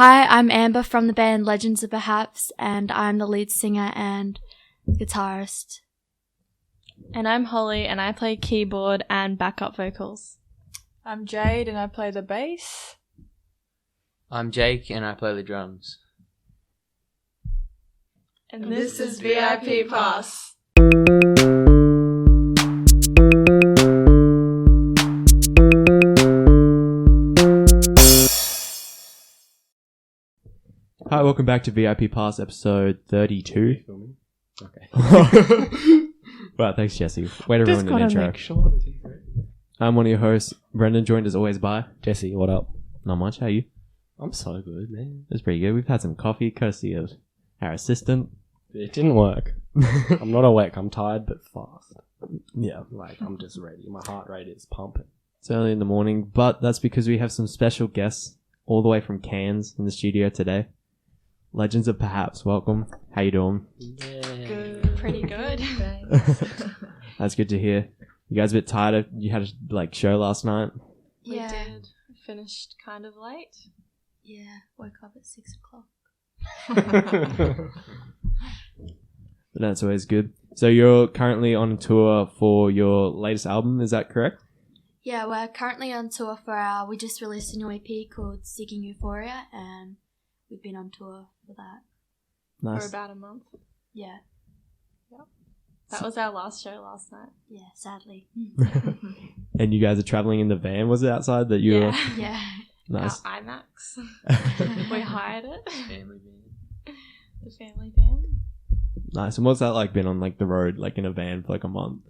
Hi, I'm Amber from the band Legends of Perhaps, and I'm the lead singer and guitarist. And I'm Holly, and I play keyboard and backup vocals. I'm Jade, and I play the bass. I'm Jake, and I play the drums. And This is VIP Pass. Hi, welcome back to VIP Pass episode 32. Okay. Well, thanks, Jesse. Way to ruin an intro. Sure. I'm one of your hosts, Brendan, joined as always by Jesse, what up? Not much. How are you? I'm so good, man. It's pretty good. We've had some coffee, courtesy of our assistant. It didn't work. I'm not awake. I'm tired, but fast. Yeah. Like, I'm just ready. My heart rate is pumping. It's early in the morning, but that's because we have some special guests all the way from Cairns in the studio today. Legends of Perhaps, welcome. How you doing? Yeah. Good. Pretty good. That's good to hear. You guys a bit tired? You had a show last night? We did. Finished kind of late. Yeah, woke up at 6 o'clock. But that's always good. So you're currently on tour for your latest album, is that correct? Yeah, we're currently on tour for we just released a new EP called Seeking Euphoria, and we've been on tour for that. Nice. For about a month. Yeah. Yep. That was our last show last night. Yeah, sadly. And you guys are traveling in the van, was it outside that you were? Yeah. Nice. Our IMAX. We hired it. The family van. Nice. And what's that like been on the road, in a van for a month?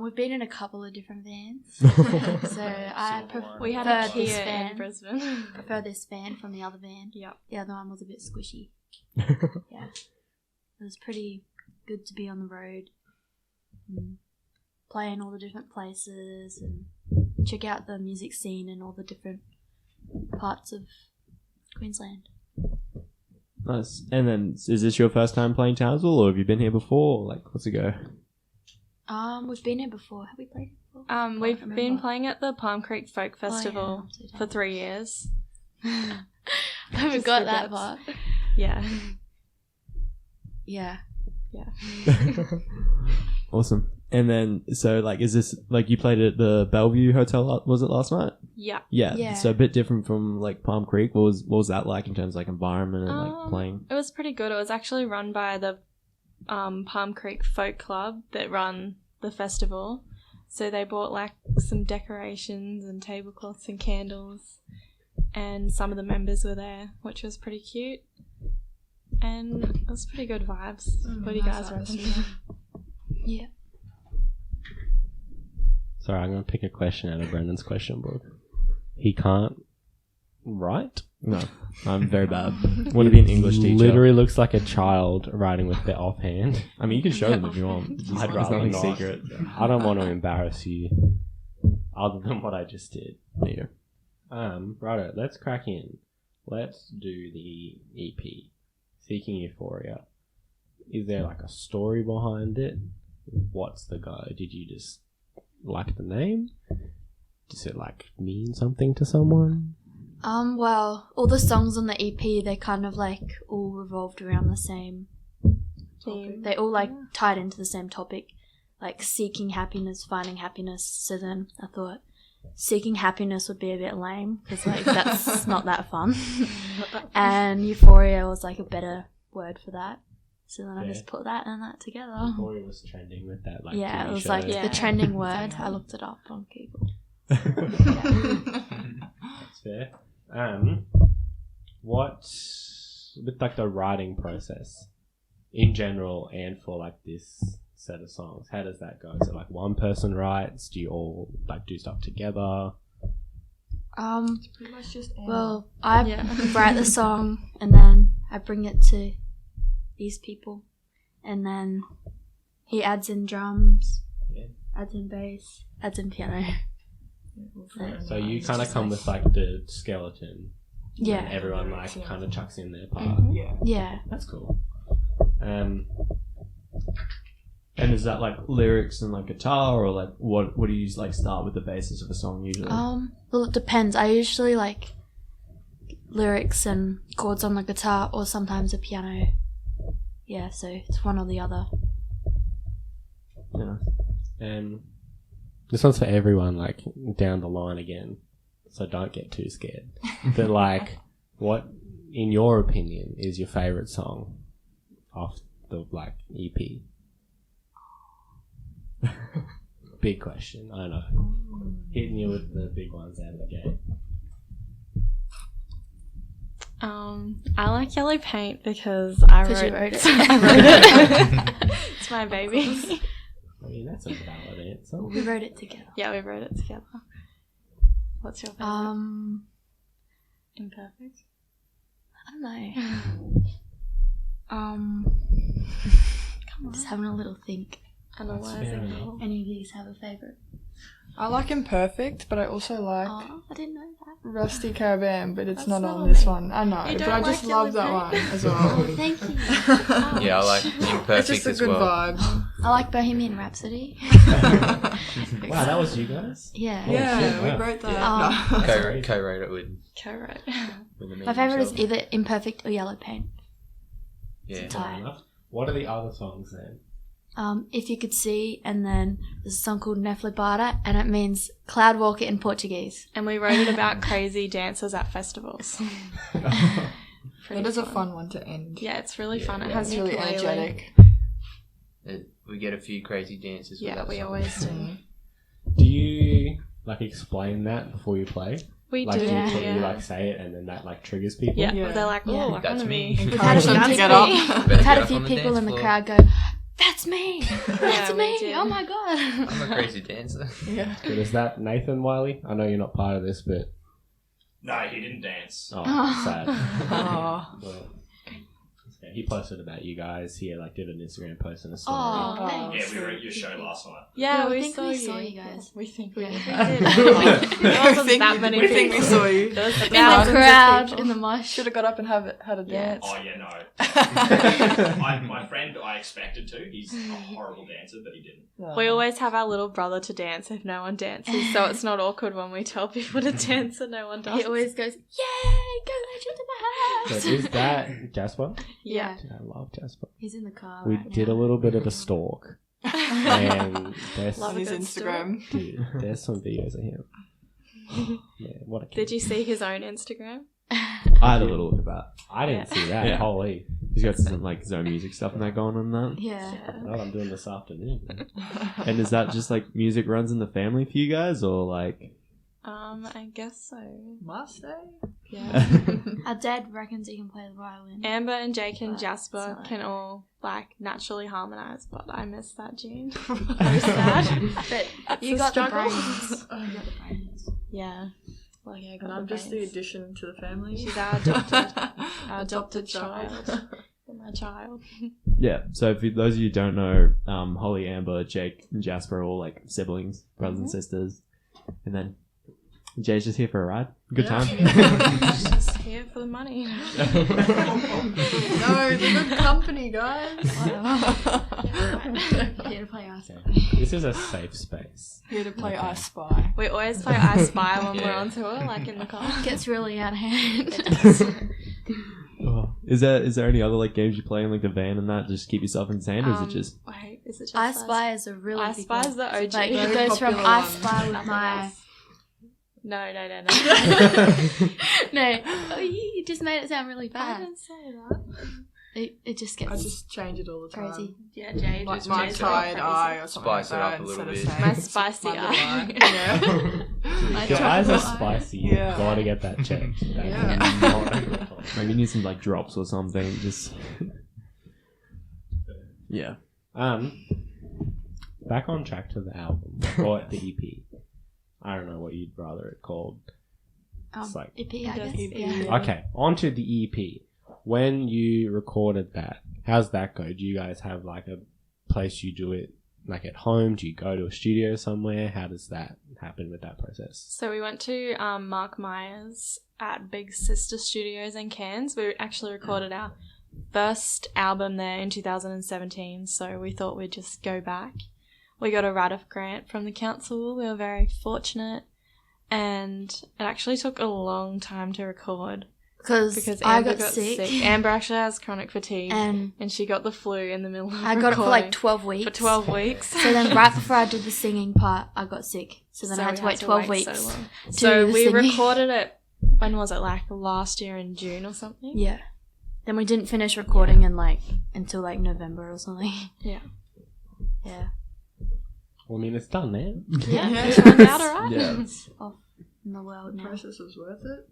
We've been in a couple of different vans. So I We had prefer a Kia this in van. Brisbane. Prefer this van from the other van. Yep. The other one was a bit squishy. Yeah. It was pretty good to be on the road and play in all the different places and check out the music scene in all the different parts of Queensland. Nice. And then, is this your first time playing Townsville, or have you been here before? What's it go? We've been here before. Have we played here before? We've been playing at the Palm Creek Folk Festival yeah, for 3 years. I haven't got that part. Yeah. Yeah. Yeah. Awesome. And then, so, is this, you played at the Bellevue Hotel, was it last night? Yeah. Yeah. So a bit different from, Palm Creek. What was that like in terms of, environment and, playing? It was pretty good. It was actually run by the Palm Creek Folk Club that run the festival. So they bought, some decorations and tablecloths and candles. And some of the members were there, which was pretty cute. And it was pretty good vibes. What do you guys reckon? Yeah. Sorry, I'm going to pick a question out of Brendan's question book. He can't write? No, I'm very bad. Want to be an English teacher. Literally looks like a child writing with their offhand. I mean, you can show them if you want. I'd It's rather nothing not. secret. I don't want to embarrass you other than what I just did. Yeah. Righto, let's crack in. Let's do the EP, Seeking Euphoria. Is there a story behind it? What's the go? Did you just like the name? Does it mean something to someone? Well, all the songs on the EP, they kind of all revolved around the same Theme. They all tied into the same topic, seeking happiness, finding happiness. So then I thought seeking happiness would be a bit lame because that's not that fun. And euphoria was a better word for that. So then I just put that and that together. Euphoria was trending with that yeah, TV it was show. the trending word. I looked it up on Google. That's fair. What with the writing process in general and for this set of songs, how does that go? Is it one person writes? Do you all do stuff together? It's pretty much just well, I write the song and then I bring it to these people, and then he adds in drums, adds in bass, adds in piano. So you kind of come with the skeleton. Yeah. And everyone kind of chucks in their part. Mm-hmm. Yeah. That's cool. And is that lyrics and guitar, or what do you start with the basis of a song usually? Well, it depends. I usually lyrics and chords on the guitar, or sometimes a piano. Yeah, so it's one or the other. Yeah. And this one's for everyone, like, down the line again. So don't get too scared. But, like, what, in your opinion, is your favourite song off the, like, EP? Big question, I know. Hitting you with the big ones out of the gate. I like Yellow Paint because I wrote it. I wrote it. It's my baby. I mean, that's a valid answer. We wrote it together. Yeah, we wrote it together. What's your favorite? Imperfect. I don't know. Come on. Just having a little think. Analyzing. Any of these have a favourite? I like Imperfect, but I also like Oh, I didn't know that. Rusty Caravan, but it's That's not not on this on one. I know, You but don't I just like love that Yellow one Paint? as well. Oh, thank you. Yeah, I like Imperfect It's just a as good well. vibe. I like Bohemian Rhapsody. Wow, that was you guys? Yeah. Oh, Yeah, shit, we wow. wrote that. Co-wrote it with Co-wrote. Emil My favourite is himself. either Imperfect or Yellow Paint. Yeah. Tie. Fair enough. What are the other songs then? If You Could See, and then there's a song called Neflibata, and it means cloud walker in Portuguese. And we wrote it about crazy dancers at festivals. That is a fun one to end. Yeah, it's really fun. It Yeah, has It's really ukulele. energetic. We get a few crazy dances with Yeah, that we song. always do. Do you, like, explain that before you play? We Like, do, do you, yeah. you, like, say it and then that, like, triggers people? Yeah, Yeah. they're like, oh, Yeah. I That's want to me. be. Encourage them to That's get me. up. We've had Get a up few on the people dance in the floor. crowd go, "That's me! That's Yeah, we me! do. Oh my god!" I'm a crazy dancer. Yeah. But is that Nathan Wiley? I know you're not part of this, but... No, he didn't dance. Oh, Oh. sad. Oh. Well, yeah, he posted about you guys. He, like, did an Instagram post and a story. Oh, Oh. thanks. Yeah, we were at your show last night. Yeah, I we think saw we you. saw you guys. We think Yeah. We did. There There wasn't that many we think we people. saw you. There was In the Thousands of crowd, people. in the mosh. Should have got up and had a dance. Oh, yeah, no. My friend, I expected to. He's a horrible dancer, but he didn't. We always have our little brother to dance if no one dances, so it's not awkward when we tell people to dance and no one does. He always goes, "Yay, go Legend in the So house!" is that Jasper? Yeah. I love Jasper. He's in the car. We right did now. a little bit of a stalk. And there's, Love On a his good Instagram. dude, there's some videos of him. Yeah, what a kid. Did you see his own Instagram? I had a little look at that. I didn't see that. Yeah. Holy. He's got some like his own music stuff and that going on now. Yeah. What I'm doing this afternoon. And is that just like music runs in the family for you guys, or like? I guess so. Must say. Yeah. Our dad reckons he can play the violin. Amber and Jake and But Jasper it's can not. all like naturally harmonize, but I miss that gene. Very sad. But you a got the struggle. brains. You got the brains. Yeah. Like I got And I'm the just the brains. addition to the family. She's our adopted child. My child. Yeah. So for those of you who don't know, Holly, Amber, Jake, and Jasper are all like siblings, brothers and sisters, and then Jay's just here for a ride. Good Yeah. time. Just here for the money. No, the good company, guys. Here to play us. This is a safe space. Here to play I Spy. We always play I Spy when we're Yeah. on tour, like in the car. Gets really out of hand. Oh. Is there any other like games you play in like the van and that just keep yourself insane, or is it just? Wait, is it just I Spy is a really I big Spy one. is the OG. Like, Very it goes from popular I one. Spy with Nothing my... else. No. No, oh, you just made it sound really I bad. didn't say that. It just I gets just change it all the time. crazy. Yeah, Jay. Like just my changed it tired crazy. eye or something Spice it like up that a little instead of bit. My saying spicy my little eye. Yeah. My Your eyes are tropical eye. spicy. Yeah. You've got to get that checked. That Yeah. is not a good thought. Maybe you need some like drops or something. Just. Yeah. Back on track to the album or the EP. I don't know what you'd rather it called. It's like EP, I guess. EP. Yeah. okay, onto the EP. When you recorded that, how's that go? Do you guys have like a place you do it like at home? Do you go to a studio somewhere? How does that happen with that process? So we went to Mark Myers at Big Sister Studios in Cairns. We actually recorded our first album there in 2017, so we thought we'd just go back. We got a write-off grant from the council. We were very fortunate, and it actually took a long time to record. because I got sick. Amber actually has chronic fatigue, and she got the flu in the middle of I got it for like 12 weeks. For 12 weeks. So then right before I did the singing part, I got sick. So then I had to wait 12 weeks. So long. To So do we the singing. recorded it, when was it, like last year in June or something? Yeah. Then we didn't finish recording until like November or something. Yeah. Yeah. Well, I mean, it's done now. Yeah. It turned out alright. Yeah. It's off in the world The now. process was worth it.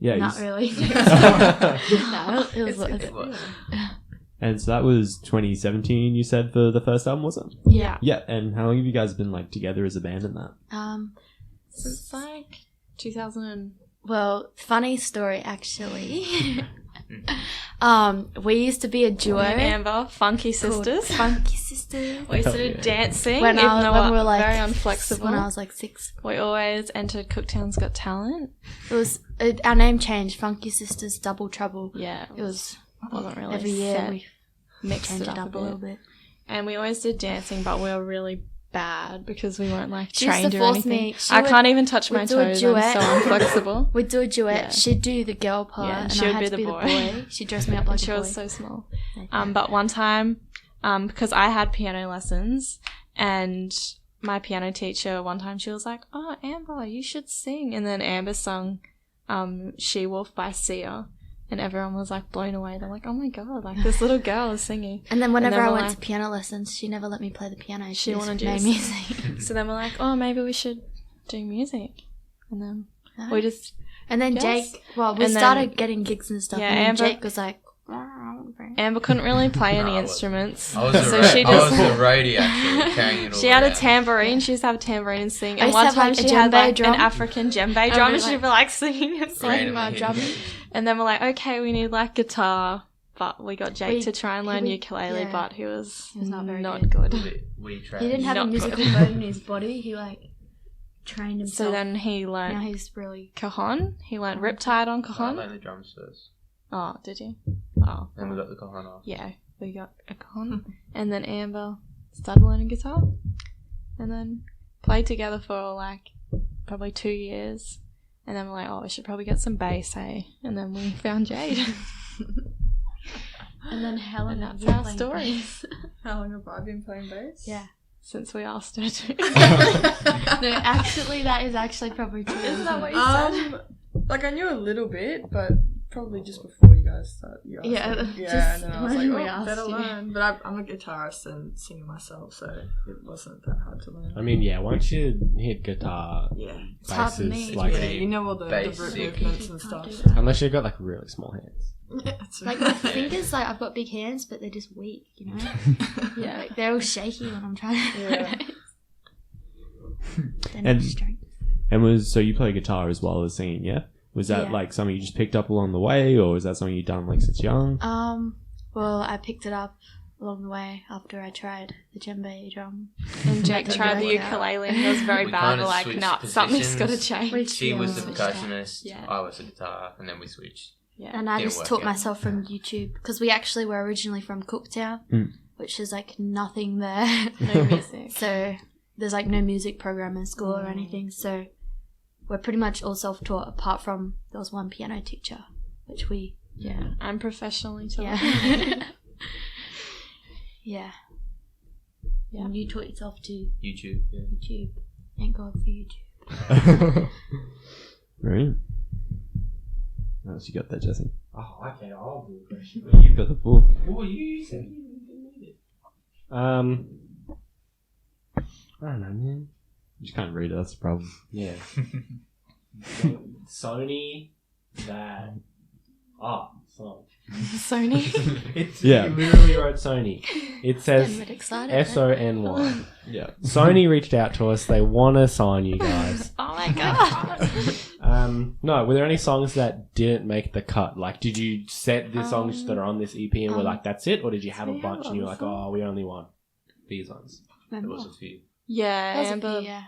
Yeah. Not really. No, it was worth it. And so that was 2017. You said for the first album, was it? Yeah. Yeah. And how long have you guys been like together as a band in that? Since like 2000. Well, funny story actually. We used to be a duo. Me and Amber, Funky called Sisters. Funky Sisters. We used to do Oh, yeah. dancing, When even we though were like very unflexible. When I was like 6. We always entered Cooktown's Got Talent. It was our name changed. Funky Sisters Double Trouble. Yeah, It was wasn't really every year set. we Mixed changed it it up a little bit. And we always did dancing, but we were really bad because we weren't like She used trained to or force anything. me. I can't even touch my we'd do a toes. I'm duet. so inflexible. We'd do a duet. Yeah. She'd do the girl part, Yeah, and she I would had be to the be boy. the boy. She dressed me up like She a boy. was so small. Yeah. But one time, because I had piano lessons, and my piano teacher, one time she was like, "Oh, Amber, you should sing." And then Amber sung She Wolf by Sia. And everyone was like blown away. They're like, "Oh my god, like this little girl is singing." And then whenever then I we're went like- to piano lessons, she never let me play the piano. She just wanted you made to me sing. sing. So then we're like, "Oh, maybe we should do music." And then No. we just And then Yes. Jake, well, we And then- started getting gigs and stuff. Yeah, and then Amber- Jake was like, Amber couldn't really play No, any I wasn't. instruments. I was the So ra- she I was just the roadie actually carrying it all she had a around. tambourine. She used to have a tambourine and sing. I And used to one have, time like, a she had djembe like drum. an African djembe And drum, we're and she'd like- be like singing and singing Randomly my drum. hitting it. And then we're like, okay, we need like guitar. But we got Jake We- to try and learn we- ukulele, yeah. but he was not very not good. good. We tried. He didn't have a Not musical good. bone in his body. He like trained himself. So then he now learned he's really cajon. He learned Riptide on I cajon. learned the drums first. Oh, did you? Oh, Then we got the cajon off. yeah, we got a cajon. And then Amber started learning guitar. And then played together for like probably 2 years. And then we're like, oh, we should probably get some bass, hey? And then we found Jade. And then Helen. And that's was our playing story. bass. How long have I been playing bass? Yeah. Since we asked her to. No, actually, that is actually probably true. Isn't that what you said? Like I knew a little bit, but probably just before you guys started. You asked Yeah, me. just And then I was when like, we oh, asked better you. learn. But I'm a guitarist and singer myself, so it wasn't that hard to learn. I mean, yeah, once you hit guitar, yeah, It's hard for bass me. is like, yeah, you know all the root Basic. movements and Can't stuff. do that. unless you've got like really small hands. Yeah, it's Like my fingers, like I've got big hands, but they're just weak, you know. Yeah. Like they're all shaky when I'm trying to. Yeah. They're And- not strength. And so you play guitar as well as singing, yeah? Was that Yeah. like something you just picked up along the way, or was that something you'd done like since young? Well, I picked it up along the way after I tried the djembe drum. And Jake Like, tried the work out. ukulele and he was very We bad. kinda We're like, switched nah, something's got to positions. change. She was the switched out. percussionist. Yeah. I was the guitar, and then we switched. Yeah. And I Didn't just work taught out. myself from YouTube because we actually were originally from Cooktown, Mm. which is like nothing there. No music. So there's like no music program in school or anything. So we're pretty much all self-taught apart from there was one piano teacher, which we, Yeah. I'm professionally taught. yeah. Yeah. Yeah. And you taught yourself to YouTube. Yeah. YouTube. Thank God for YouTube. Brilliant. What else you got there, Jesse? Oh, okay, I'll do a question. You've got the book. Oh, you said you didn't need it. I don't know, man. You just can't read it, that's the problem. Yeah. Sony, that. Song. Sony. It's, Yeah. You literally wrote Sony. It says Getting a bit excited. SONY. Yeah. Sony reached out to us. They want to sign you guys. Oh my god. No, were there any songs that didn't make the cut? Like, did you set the songs that are on this EP and were like, that's it? Or did you have a we bunch have and you were other like, oh, we only want these ones? There was a few. Yeah, That was a Amber few, yeah.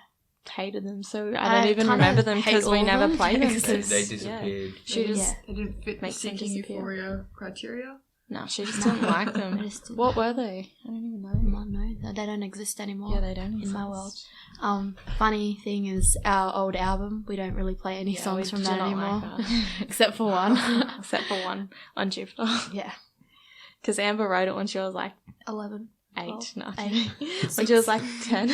hated them, so I I don't even kinda remember them hate because we all of never them played them. because They 'cause, disappeared. She just Yeah. They didn't fit the Makes them seeking disappear. euphoria criteria. No, she just didn't like I them. just didn't- What were they? I don't even know. Well, no, they don't exist anymore. Yeah, they don't in my exist. world. Funny thing is, our old album, we don't really play any Yeah, songs we from do that not anymore, like that. except for one. Except for one on Jupiter. Yeah, Because Amber wrote it when she was like 11, 8. 12, No, 8. when she was like 10.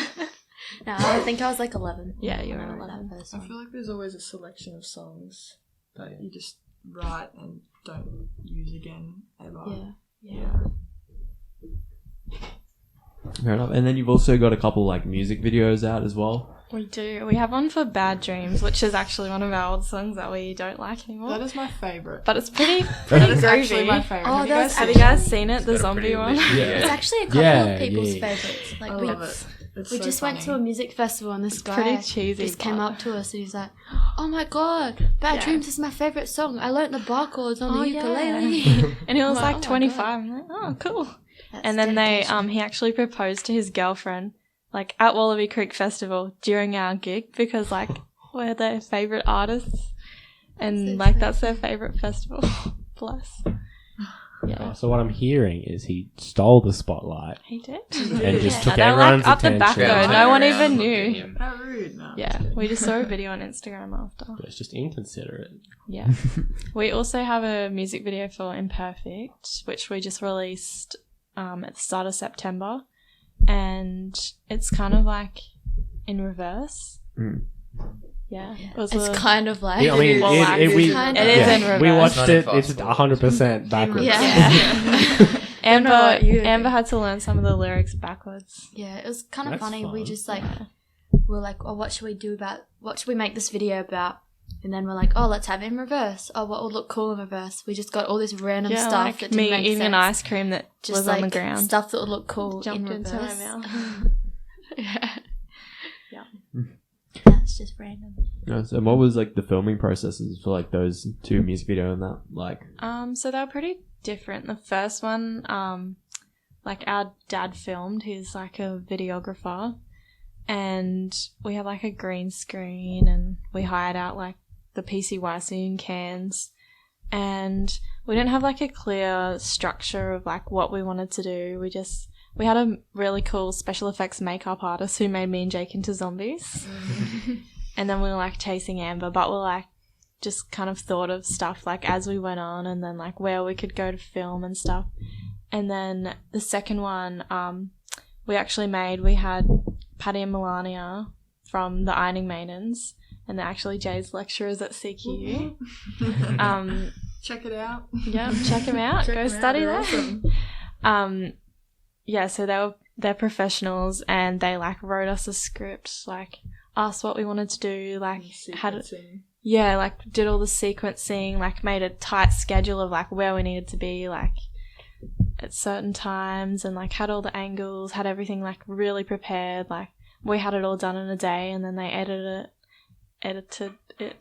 No, I think I was like 11. Yeah, you when were I wrote 11. that first I one. feel like there's always a selection of songs that you just write and don't use again ever. Yeah. Fair enough. And then you've also got a couple like music videos out as well. We do. We have one for Bad Dreams, which is actually one of our old songs that we don't like anymore. That is my favourite. But it's pretty That is actually groovy. my favourite. Oh, Have you guys seen it? The It's got a pretty zombie one? lit video. It's actually a couple Yeah, of people's yeah. favorites. Like I we love it. It's we so just went to a funny. music festival and this guy pretty cheesy, just came but- up to us and he's like, "Oh my god, Bad Yeah. Dreams is my favorite song. I learnt the bar chords on Oh, the yeah. ukulele." And he was I'm like "Oh my 25. God." I'm like, oh, cool. That's And then dedication. he actually proposed to his girlfriend, like at Wallaby Creek Festival during our gig because like we're their favorite artists, and So like sweet. that's their favorite festival. Bless. Yeah, So what I'm hearing is he stole the spotlight he did. and just Yeah. took They were everyone's like up the attention. back Yeah, though. No one around, even looked at knew. him. How rude. No, Yeah, we just saw a video on Instagram after. But it's just inconsiderate. Yeah. We also have a music video for Imperfect, which we just released at the start of September. And it's kind of like in reverse. Mm. Yeah. It was It's a- kind of like Yeah, I mean, Well, we kind it of- is yeah, in reverse. we watched Not it. fast It's forward. 100% backwards. Yeah. Amber, what you would Amber think. had to learn some of the lyrics backwards. Yeah, it was kind of That's funny. We fun. just like we're like, oh, what should we do about? What should we make this video about? And then we're like, oh, let's have it in reverse. Oh, what would look cool in reverse? We just got all this random Yeah, stuff like that didn't me make eating sense. an ice cream that Just was like on the ground. stuff that would look cool Jumped in into my reverse. mouth. Yeah. Yeah. That's just random. Yeah, so what was like the filming processes for like those two music video and that like? So they were pretty different. The first one, like our dad filmed. He's like a videographer, and we had like a green screen, and we hired out like the PCYC and cans, and we didn't have like a clear structure of like what we wanted to do. We had a really cool special effects makeup artist who made me and Jake into zombies. And then we were like chasing Amber, but we're like just kind of thought of stuff like as we went on, and then like where we could go to film and stuff. And then the second one, we had Patty and Melania from the Ironing Maidens, and they're actually Jay's lecturers at CQU. Check it out. Yeah, check them out. Check Go them out, study they're there. awesome. Yeah, so they're professionals, and they like wrote us a script, like asked what we wanted to do, like Sequencing. like did all the sequencing, like made a tight schedule of like where we needed to be like at certain times, and like had all the angles, had everything like really prepared. Like we had it all done in a day, and then they edited it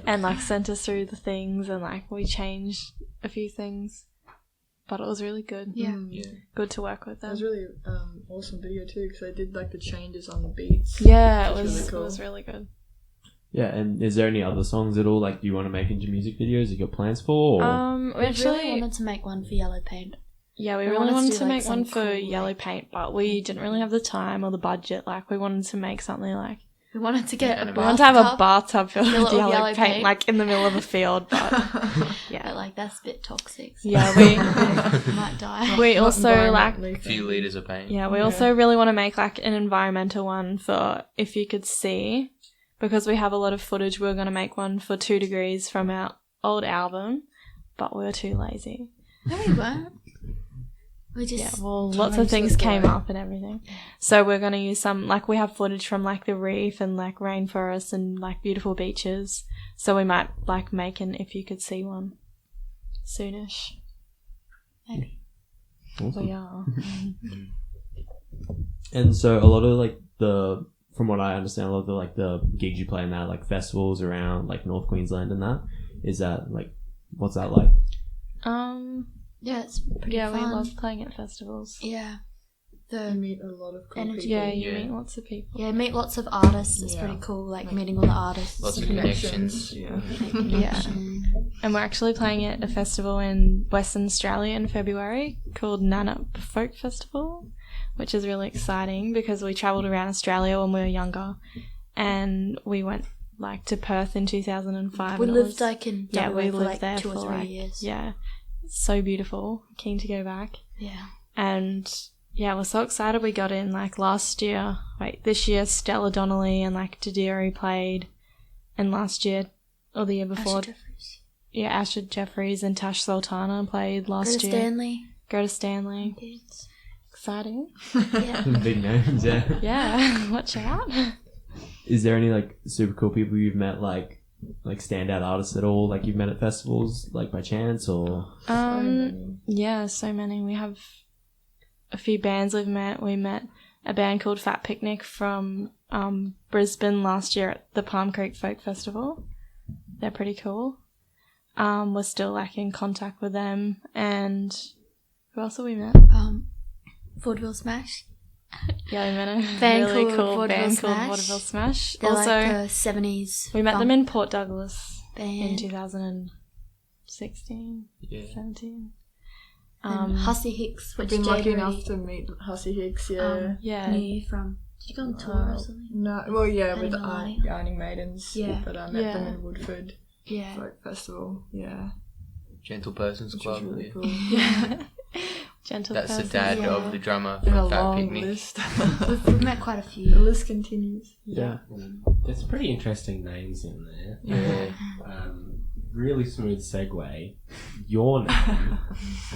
and like sent us through the things, and like we changed a few things, but it was really good. Yeah. Good to work with That them. was really awesome video too, because they did like the changes on the beats. Yeah, Which it is was really cool. it was really good. Yeah, and is there any other songs at all like you want to make into music videos you got plans for? Or? We We actually really wanted to make one for Yellow Paint. Yeah, we We really wanted to wanted do, to like, make some one for cool, yellow like- paint, but we didn't really have the time or the budget. Like, we wanted to make something like... We wanted to get a We wanted to have a bathtub, bathtub filled fill with it with yellow, yellow paint, paint. like, in the middle of a field, but... yeah. but like that's a bit toxic. So Yeah, we might die. we Not also, like... environmentally A few friendly. liters of paint. Yeah, we also really want to make, like, an environmental one for If You Could See, because we have a lot of footage. We were going to make one for 2 Degrees from our old album, but we were too lazy. No, we weren't. We just Yeah, well, lots of Times things slip came away. up and everything. So we're going to use some, like, we have footage from, like, the reef and, like, rainforests and, like, beautiful beaches. So we might, like, make an If You Could See one soonish. maybe. So, yeah. And so a lot of like from what I understand, a lot of the like the gigs you play in that like festivals around like North Queensland and that, is that like, what's that like? Yeah, it's pretty Yeah, fun. we love playing at festivals. Yeah. You The meet a lot of cool Energy. people. Yeah, you Yeah. meet lots of people. yeah, meet lots of artists. It's Yeah. pretty cool, like meeting all the artists. Lots of Connections. connections. Yeah. Yeah. And we're actually playing at a festival in Western Australia in February called Nannup Folk Festival, which is really exciting because we travelled around Australia when we were younger, and we went like to Perth in 2005. We and lived in yeah, WA we for lived like there 2 for or 3 like, years. yeah, it's so beautiful. Keen to go back. Yeah. And yeah, we're so excited we got in like this year Stella Donnelly and like Didiri played, and last year or the year before, Ashford Jeffries and Tash Sultana played last year. Greta Stanley. Yes. Exciting. Yeah. Big names, yeah. Yeah, watch out. Is there any like super cool people you've met, like standout artists at all, like you've met at festivals, like by chance or? Yeah, so many. We have a few bands we've met. We met a band called Fat Picnic from Brisbane last year at the Palm Creek Folk Festival. They're pretty cool. We're still like in contact with them. And who else have we met? Vaudeville Smash. Yeah, we met a Band really called cool Vaudeville band Smash. called Vaudeville Smash. They're Also, like a 70s. we met them in Port Douglas in band. 2016, Yeah. 17. And Hussey Hicks, I've which been lucky Jade enough to meet Hussey Hicks, yeah. Yeah. knew from. Did you go on tour or something? No, well, yeah, with Animal Yarning Maidens. Yeah. But I met Yeah. them in Woodford Yeah. Folk Festival, yeah. Gentle Persons Which Club. was really yeah. cool. Yeah. Gentle That's the person. dad yeah. of the drummer And a from Fat long Picnic. list. We've met quite a The few. list continues. Yeah. There's pretty interesting names in there. Yeah. Really smooth segue. Your name.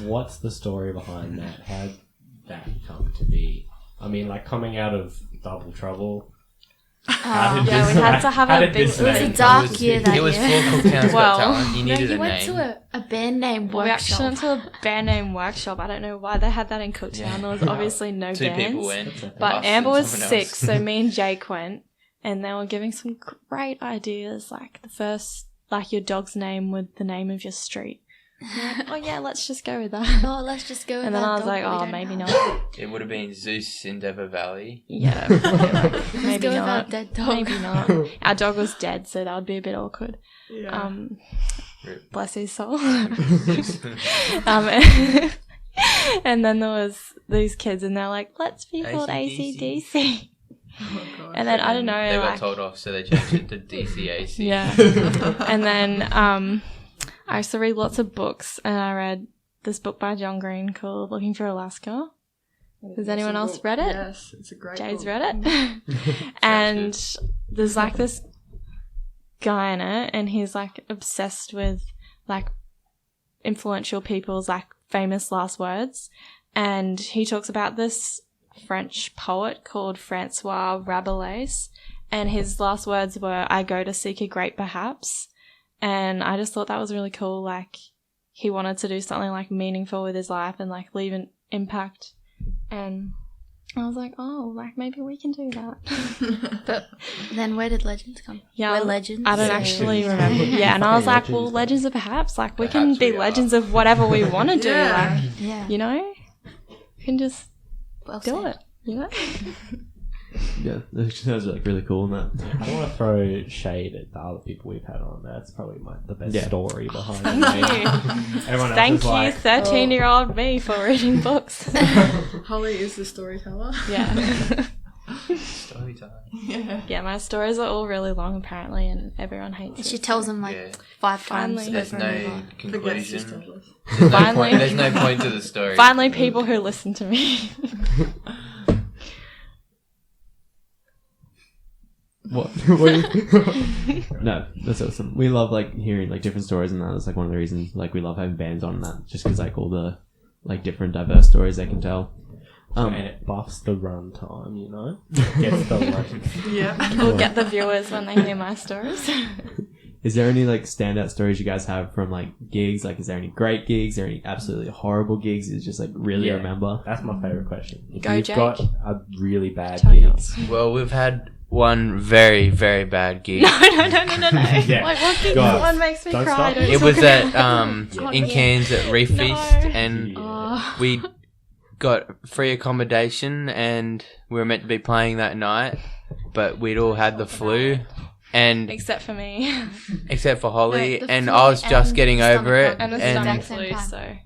What's the story behind that? How did that come to be? I mean, like coming out of Double Trouble. Yeah, we had to have a big. It was a dark year that It was year. for Cooktown's Well, Got Talent. You No, needed you a went name. to a band name We actually workshop. went to a band name workshop. I don't know why they had that in Cooktown. There was obviously no Two bands. people went. But us Amber and was someone sick, else. so me and Jake went, and they were giving some great ideas, like the first, like your dog's name with the name of your street. I'm like, oh yeah, let's just go with that. Oh, let's just go with And then that I was dog like, that we oh, don't maybe have. not. It would have been Zeus in Dever Valley. Yeah, Let's maybe go with our not. dead dog. Maybe not. Our dog was dead, so that would be a bit awkward. Yeah. Rip. Bless his soul. And then there was these kids, and they're like, let's be called AC/DC. ACDC. Oh, God. And then I don't know, They got like, told off, so they changed it to DCAC. yeah. And then I used to read lots of books, and I read this book by John Green called Looking for Alaska. Has It's anyone a else book. read it? Yes, it's a great Jay's book. read it. And there's like this guy in it, and he's like obsessed with like influential people's like famous last words. And he talks about this French poet called Francois Rabelais, and his last words were, I go to seek a great perhaps. And I just thought that was really cool. Like, he wanted to do something like meaningful with his life and like leave an impact. And I was like, oh, like maybe we can do that. But then where did Legends come? Yeah, We're Legends. I don't so- actually remember. Yeah, and I was like, well, Legends of Perhaps. Like, we can Perhaps be we are. legends of whatever we want to do. Yeah. Like, Yeah. you know? We can just Well do said. it, you know? Yeah, that was like really cool and that. I don't want to throw shade at the other people we've had on. That's probably the best Yeah. story behind Thank it. you. Everyone else Thank is you, like, 13-year-old me, for reading books. Holly is the storyteller. Yeah. Story time. Yeah. Yeah, my stories are all really long, apparently, and everyone hates She it. tells him like Yeah. 5 times Finally. There's over and no over. Forgets to tell conclusion. us. There's no Finally. point. There's no point to the story. Finally, people who listen to me. What? No, that's awesome. We love like hearing like different stories, and that's like one of the reasons like we love having bands on that, just because like all the like different diverse stories they can tell. and it buffs the run time, you know? Gets the like, Yeah. We'll get the viewers when they hear my stories. Is there any like standout stories you guys have from like gigs? Like, is there any great gigs? Is there any absolutely horrible gigs? Is just like really Yeah. remember? that's my favourite question. If Go, you've Jake. got a really bad Tell gig, yours. Well, we've had one very, very bad gig. No. Yeah. Like, what gig? Guys, One makes me don't cry. stop. Don't It talk was about at in yeah. Cairns at Reef No. Feast, and Yeah. Oh. we got free accommodation, and we were meant to be playing that night, but we'd all had the flu, and Except for me. except for Holly, No, the and flu I was just and getting over it, stomach And a bug. stomach Exact same flu, time. so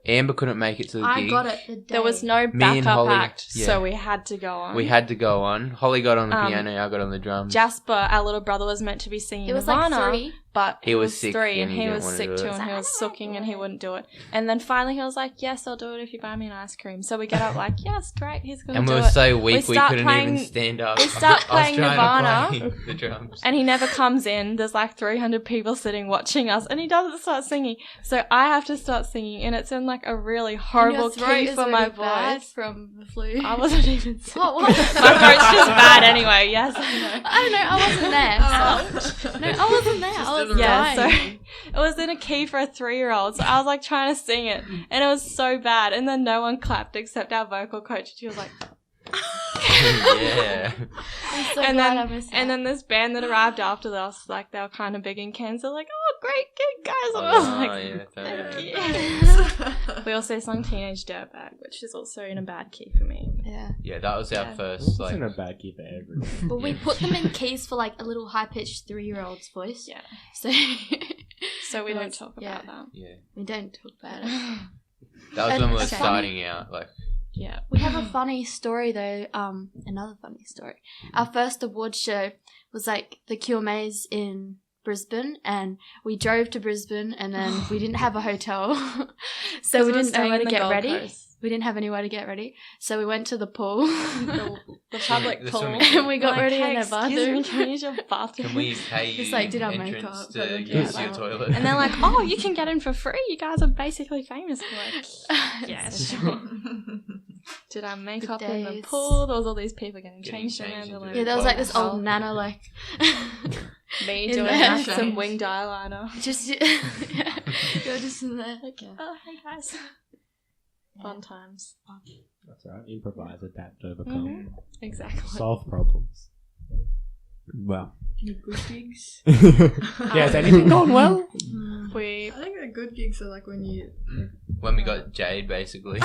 Amber couldn't make it to the I gig. got it the day. there was no Me and backup Holly- act, yeah. so we had to go on. We had to go on. Holly got on the Um, piano, I got on the drums. Jasper, our little brother, was meant to be singing It was Nirvana, like 3. but He was sick 3 and and he he didn't was wanna sick do too it. and he was sulking and he wouldn't do it. And then finally he was like, yes, I'll do it if you buy me an ice cream. So we get up like, yes, great, he's going to And do we it. were so weak we start couldn't playing- even stand up. we start I was playing trying to Nirvana. play the drums. And he never comes in. There's like 300 people sitting watching us, and he doesn't start singing. So I have to start singing, and it's in like a really horrible key for my voice. from the flu. I wasn't even singing. Oh, what? My throat's just bad anyway. Yes, I know. I don't know. I wasn't there. So. No, I wasn't there. I was Yeah, so dying. it was in a key for a 3-year-old. So I was like trying to sing it, and it was so bad. And then no one clapped except our vocal coach. She was like, Yeah. I'm so and glad then I missed and that. then this band that arrived after us, like they were kind of big in Cairns. They're like, "Oh, great gig, guys!" And I was Oh, like, yeah, totally. "Yeah." We also sung Teenage Dirtbag, which is also in a bad key for me. Yeah. Yeah, that was our Yeah. first, It's like... in a bad key for everyone. But we put them in keys for like a little high pitched 3-year-old's voice. Yeah. So So we It don't was- talk yeah. about that. Yeah. we don't talk about it. That was And when we were it's funny. starting out, like... Yeah. We have a funny story though. Another funny story. Our first award show was like the QMAs in Brisbane, and we drove to Brisbane, and then we didn't have a hotel, so we didn't know where to get ready. We didn't have anywhere to get ready, so we went to the pool. The public The pool. swimming pool. And we got Like, ready hey, in a excuse me, bathroom. can we use your bathroom? Can we pay you Just, like, did our entrance makeup, to but then use yeah. your toilet? And they're like, "Oh, you can get in for free. You guys are basically famous." We're like, yes, sure. Did our makeup in the days. pool? There was all these people getting Getting changed in changed there. into Like, Yeah, there was like this oh, old nana, like me in doing there. like some winged eyeliner. just you're just in there. Like, oh, hey guys. Fun times. That's right. Improvise, adapt, overcome, Exactly. solve problems. Well. Any good gigs? Yeah, has anything gone well? We I think the good gigs are like when you. When we got Jade, basically.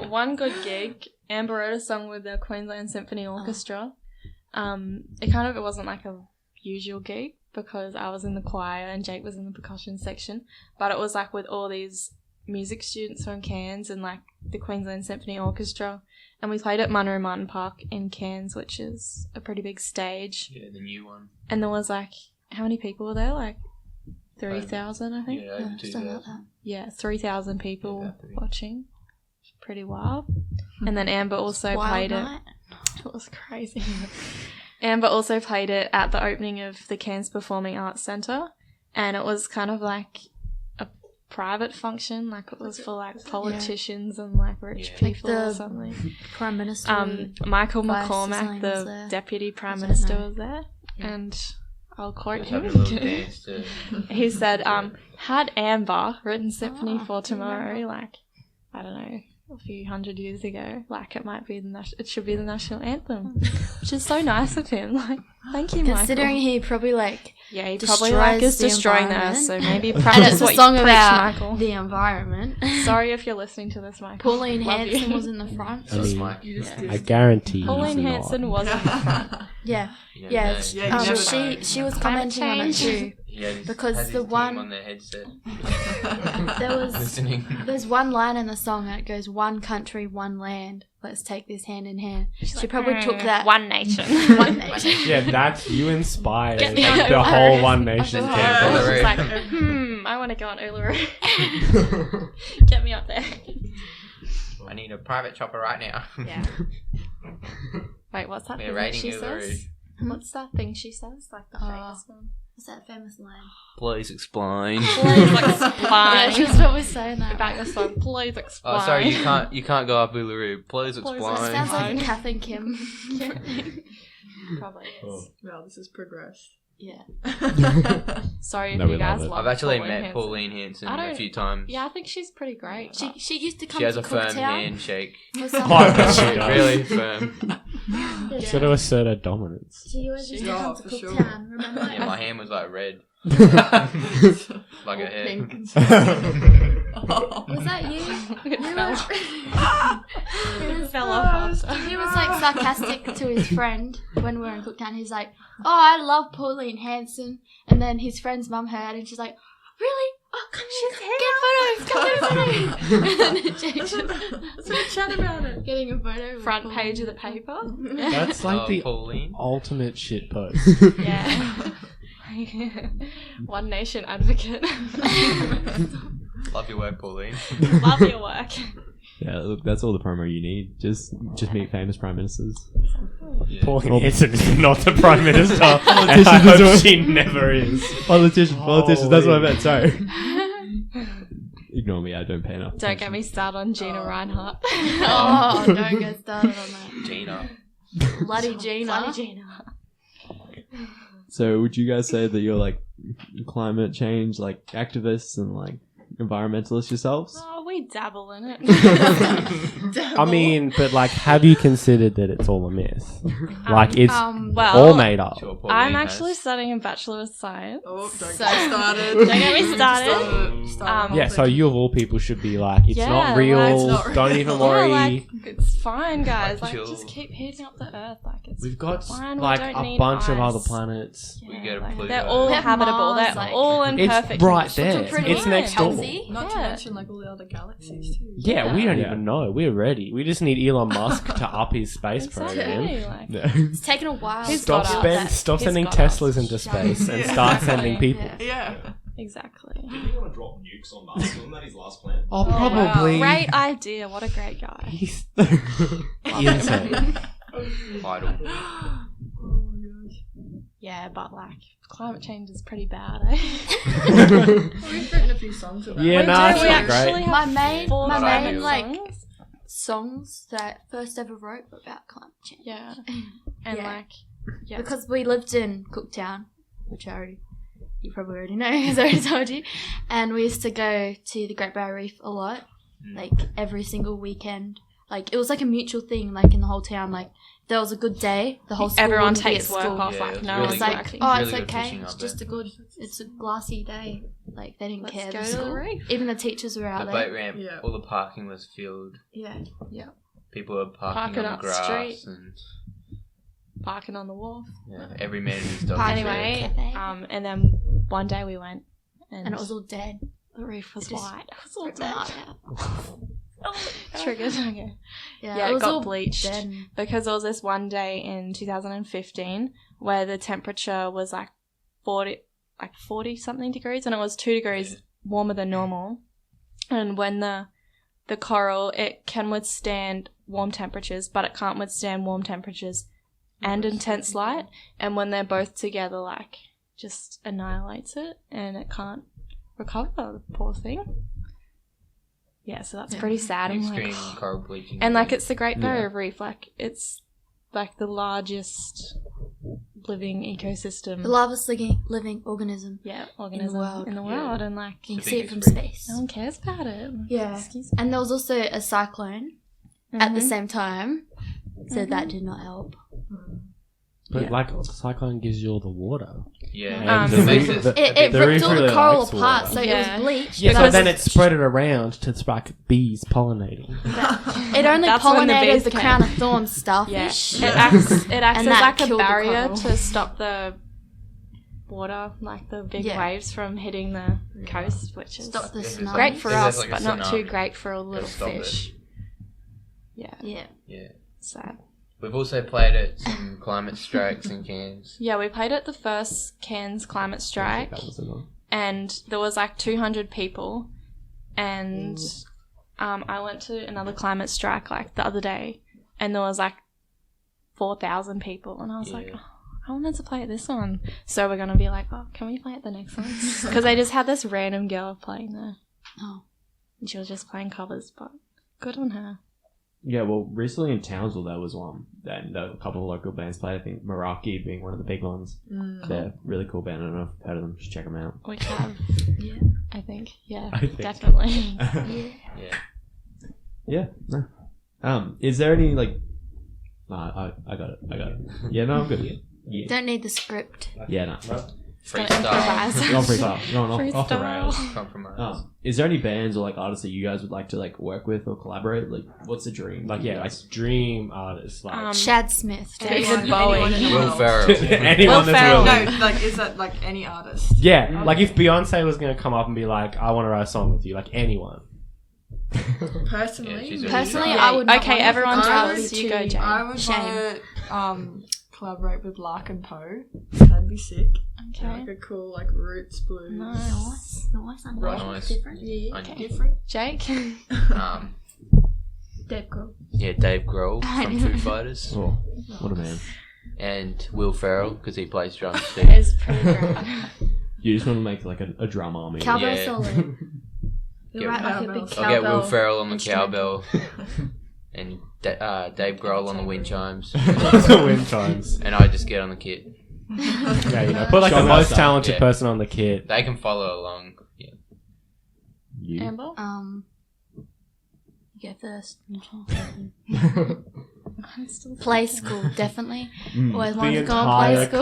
one good gig. Amber wrote a song with the Queensland Symphony Orchestra. It wasn't like a usual gig because I was in the choir and Jake was in the percussion section, but it was like with all these music students from Cairns and like the Queensland Symphony Orchestra, and we played at Munro Martin Park in Cairns, which is a pretty big stage. Yeah, the new one. And there was like, how many people were there? Like 3,000, I think. Yeah, over Something like 2,000. that. Yeah, 3,000 people Yeah, about 3. watching. Pretty wild. And then Amber also Wild played night. it. It was crazy. Amber also played it at the opening of the Cairns Performing Arts Centre, and it was kind of like a private function, like it was for like politicians and like rich Yeah. people Like or the something. Prime Minister. Michael Vice McCormack, design was the there. Deputy Prime I don't Minister, know. was there, Yeah. and I'll quote Just him. having a little dance to... He said, had Amber written Symphony Oh, for I Tomorrow, remember. like, I don't know, a few hundred years ago, like it might be it should be the national anthem, which is so nice of him. Like, thank you, Considering Michael. he probably like Yeah, he destroys probably like is the destroying the earth, environment. so maybe and practice it's a what song you preach, about Michael. the environment. Sorry if you're listening to this, Michael. Pauline Love Hanson you. was in the front. I mean, Mike. You just I guarantee Pauline he's Hanson not. was in the front. Yeah, You yeah. never know. Yeah, you never know. She was Climate commenting on it change. too. He had his- Because has his the team one- on their headset. There was Listening. there's one line in the song that goes, "One country, one land. Let's take this hand in hand." She probably took that. One nation. One nation. Yeah, that's you inspired Get me the on whole Uluru. One Nation Yeah. campaign. Uluru. She's like, I want to go on Uluru. Get me up there. I need a private chopper right now. Yeah. Wait, what's that We're thing that raiding she Uluru. says? What's that thing she says? Like the famous one. What's that famous line? Please explain. Please Yeah, explain. she was probably saying that. About your song. Please explain. Oh, sorry, you can't go up Uluru. Please Please It explain. sounds like Fine. a Kath and Kim. Probably is. Oh. Well, this has progressed. Yeah. Sorry No, if we you guys love it. love I've actually Pauline met Hanson. Pauline Hanson I a don't- few times. Yeah, I think she's pretty great. She used to come She has to a firm Cooktown. handshake. for some- Oh, does she? Really firm. Yeah. Sort of assert her dominance. She always used to Yeah, come to for sure. Cooktown, remember? Yeah, my hand was like red. Like a head. Pink. Was that you? It You fell. were- It fell off after. He was like sarcastic to his friend when we were in Cooktown. He's like, "Oh, I love Pauline Hanson," and then his friend's mum heard, and she's like, "Really? Oh, come get photos. And then Jake Let's chat about it. getting a photo. with Front Pauline. page of the paper. That's like the Pauline. ultimate shit post. Yeah. One Nation advocate. Love your work, Pauline. Love your work. Yeah, look, that's all the promo you need. Just meet famous prime ministers. Pauline Hanson is not the Prime Minister. and Politicians I as hope well. she never is. Politicians, that's what I meant, sorry. Ignore me, I don't pay enough Don't get attention. me started on Gina Reinhardt. Oh, don't get started on that. Gina. Bloody Gina. Bloody Gina. So would you guys say that you're like climate change like activists and like environmentalists yourselves? Oh, we dabble in it. I mean, but like, have you considered that it's all a myth? Like, it's well, all made up. Sure, Pauline I'm has. actually studying a Bachelor of Science. Oh, don't So- get started. Don't get me started. Yeah, so you of all people should be like, it's Yeah, not like, real. it's not real. Don't even Yeah, worry. like, it's fine, guys. Like, Like, chill. just keep heating up the Earth. Like, it's We've got fine. We like don't a need bunch of ice. other planets. We Yeah, go to like, Pluto. they're all We have habitable. Mars, They're like- all in It's perfect right condition. there. Which are pretty It's next door. healthy. Not to Yeah. mention like all the other galaxies too. Yeah, we don't Yeah. even know. We're ready. We just need Elon Musk to up his space program. Exactly. Like, Yeah. It's taken a while. He's to Stop, got build us. that. stop He's sending got us. Teslas into space and Yeah. start Exactly. sending people. Yeah. Yeah. exactly. Didn't he want to drop nukes on Mars? Wasn't that his last plan? Oh, wow. probably. Great idea. What a great guy. He's insane. Idol. Oh my gosh. Yeah, but like climate change is pretty bad. Eh? We've written a few songs about Yeah, it. nah, do. it's We not actually great. have My main, four my Not main ideal. like songs. songs that I first ever wrote were about climate change. Yeah, and Yeah. like yeah, Because we lived in Cooktown, which you probably already know because I already told you, and we used to go to the Great Barrier Reef a lot, like every single weekend. Like it was like a mutual thing, like in the whole town. Like if there was a good day, the whole school everyone wouldn't be takes at work school. off. Yeah, Like it's no really It's one's good. like, working. oh, Really it's good okay. fishing It's up just there. it's a glassy day. Like they didn't Let's care. go the to the school. reef. Even the teachers were out The there. boat ramp, Yeah. all the parking was filled. Yeah. People were parking Parking on up the the grass street. and Parking on the wharf. yeah, every man and his dog. Parking was there. Anyway, Cafe. and then one day we went, And it was all dead. the reef was it just white. It was all Broke my dead. heart out. Triggered. Okay. Yeah, Yeah, it it was got all bleached. dead. Because there was this one day in 2015 where the temperature was like 40 something degrees, and it was 2 degrees warmer than normal. And when the coral, it can withstand warm temperatures, but it can't withstand warm temperatures and intense light. And when they're both together, like, just annihilates it, and it can't recover, the poor thing. Yeah, so that's pretty sad. I'm like, Extreme coral bleaching. and like it's the Great Barrier Yeah. Reef, like it's like the largest living ecosystem. The largest living organism. Yeah, organism world. in the Yeah. world, and like You can The see it from biggest space. no one cares about it. Yeah. Excuse And there was also a cyclone at the Mhm. same time, so Mhm. that did not help. But Yeah. like, the cyclone gives you all the water. Yeah, the the reef- basis- It The ripped reef all the really coral likes apart, water. so Yeah. it was bleached. Yeah, but so it then was- it spread it around to like bees pollinating. it only That's when the pollinated bees the came. crown of thorns Yeah, starfish. it acts And as that like a killed the barrier coral. to stop the water, like the big Yeah. waves from hitting the coast, which is Stop the If it's tsunami. great for If there's us, like a but not too tsunami, great for a little stop it. fish. Yeah, Yeah. Yeah. sad. We've also played at some climate strikes in Cairns. Yeah, we played at the first Cairns climate strike, That was annoying. and there was like 200 people, and I went to another climate strike like the other day, and there was like 4,000 people, and I was like, Yeah. oh, I wanted to play at this one, so we're gonna be like, oh, can we play at the next one? Because they just had this random girl playing there, Oh. and she was just playing covers, but good on her. Yeah, well, recently in Townsville there was one, and a couple of local bands played. I think Meraki being one of the big ones. They're a really cool band. I don't know if you've heard of them. Just check them out. We have, Yeah. I think, yeah, I think. definitely. Yeah. Yeah. Yeah. No. Is there any like? Nah, I got it. Yeah, no, I'm good. Yeah. Don't need the script. Yeah, no. Freestyle. Going freestyle. Going off the Freestyle. rails. Compromise. Is there any bands or like artists that you guys would like to like work with or collaborate? Like, what's the dream? Like, yeah, like dream artists. Like, Chad Smith. David Anyone Bowie. in the Will world. Ferrell. anyone Will that's Ferrell. willing. No, like, is that like any artist? Yeah, like if Beyonce was going to come up and be like, I want to write a song with you, like anyone. Personally, Yeah, she's a- Personally, Yeah, I would not okay, want everyone to tell travel us. You go, to- Jane. I would Shame. want to collaborate with Lark and Poe. That'd be sick. Okay. Like a cool like roots blues. Nice. I Right. know. Nice. Different. Yeah, Okay. different. Jake. Dave Grohl. Yeah, Dave Grohl from Foo Fighters. Oh, what a man. And Will Ferrell, because he plays drums too. Is pretty great. You just want to make like a drum army. Cowbell Yeah. solo. Get- You're right, like a big I'll I'll cowbell. get Will Ferrell on the instrumental. cowbell. And Dave Grohl on the wind chimes. The wind chimes. And I just get on the kit. Yeah, you know, put like Show the me most outside. talented Yeah. person on the kit. They can follow along. Yeah. You. Amber? You go first. Play school, definitely. Always wanted to go on play school.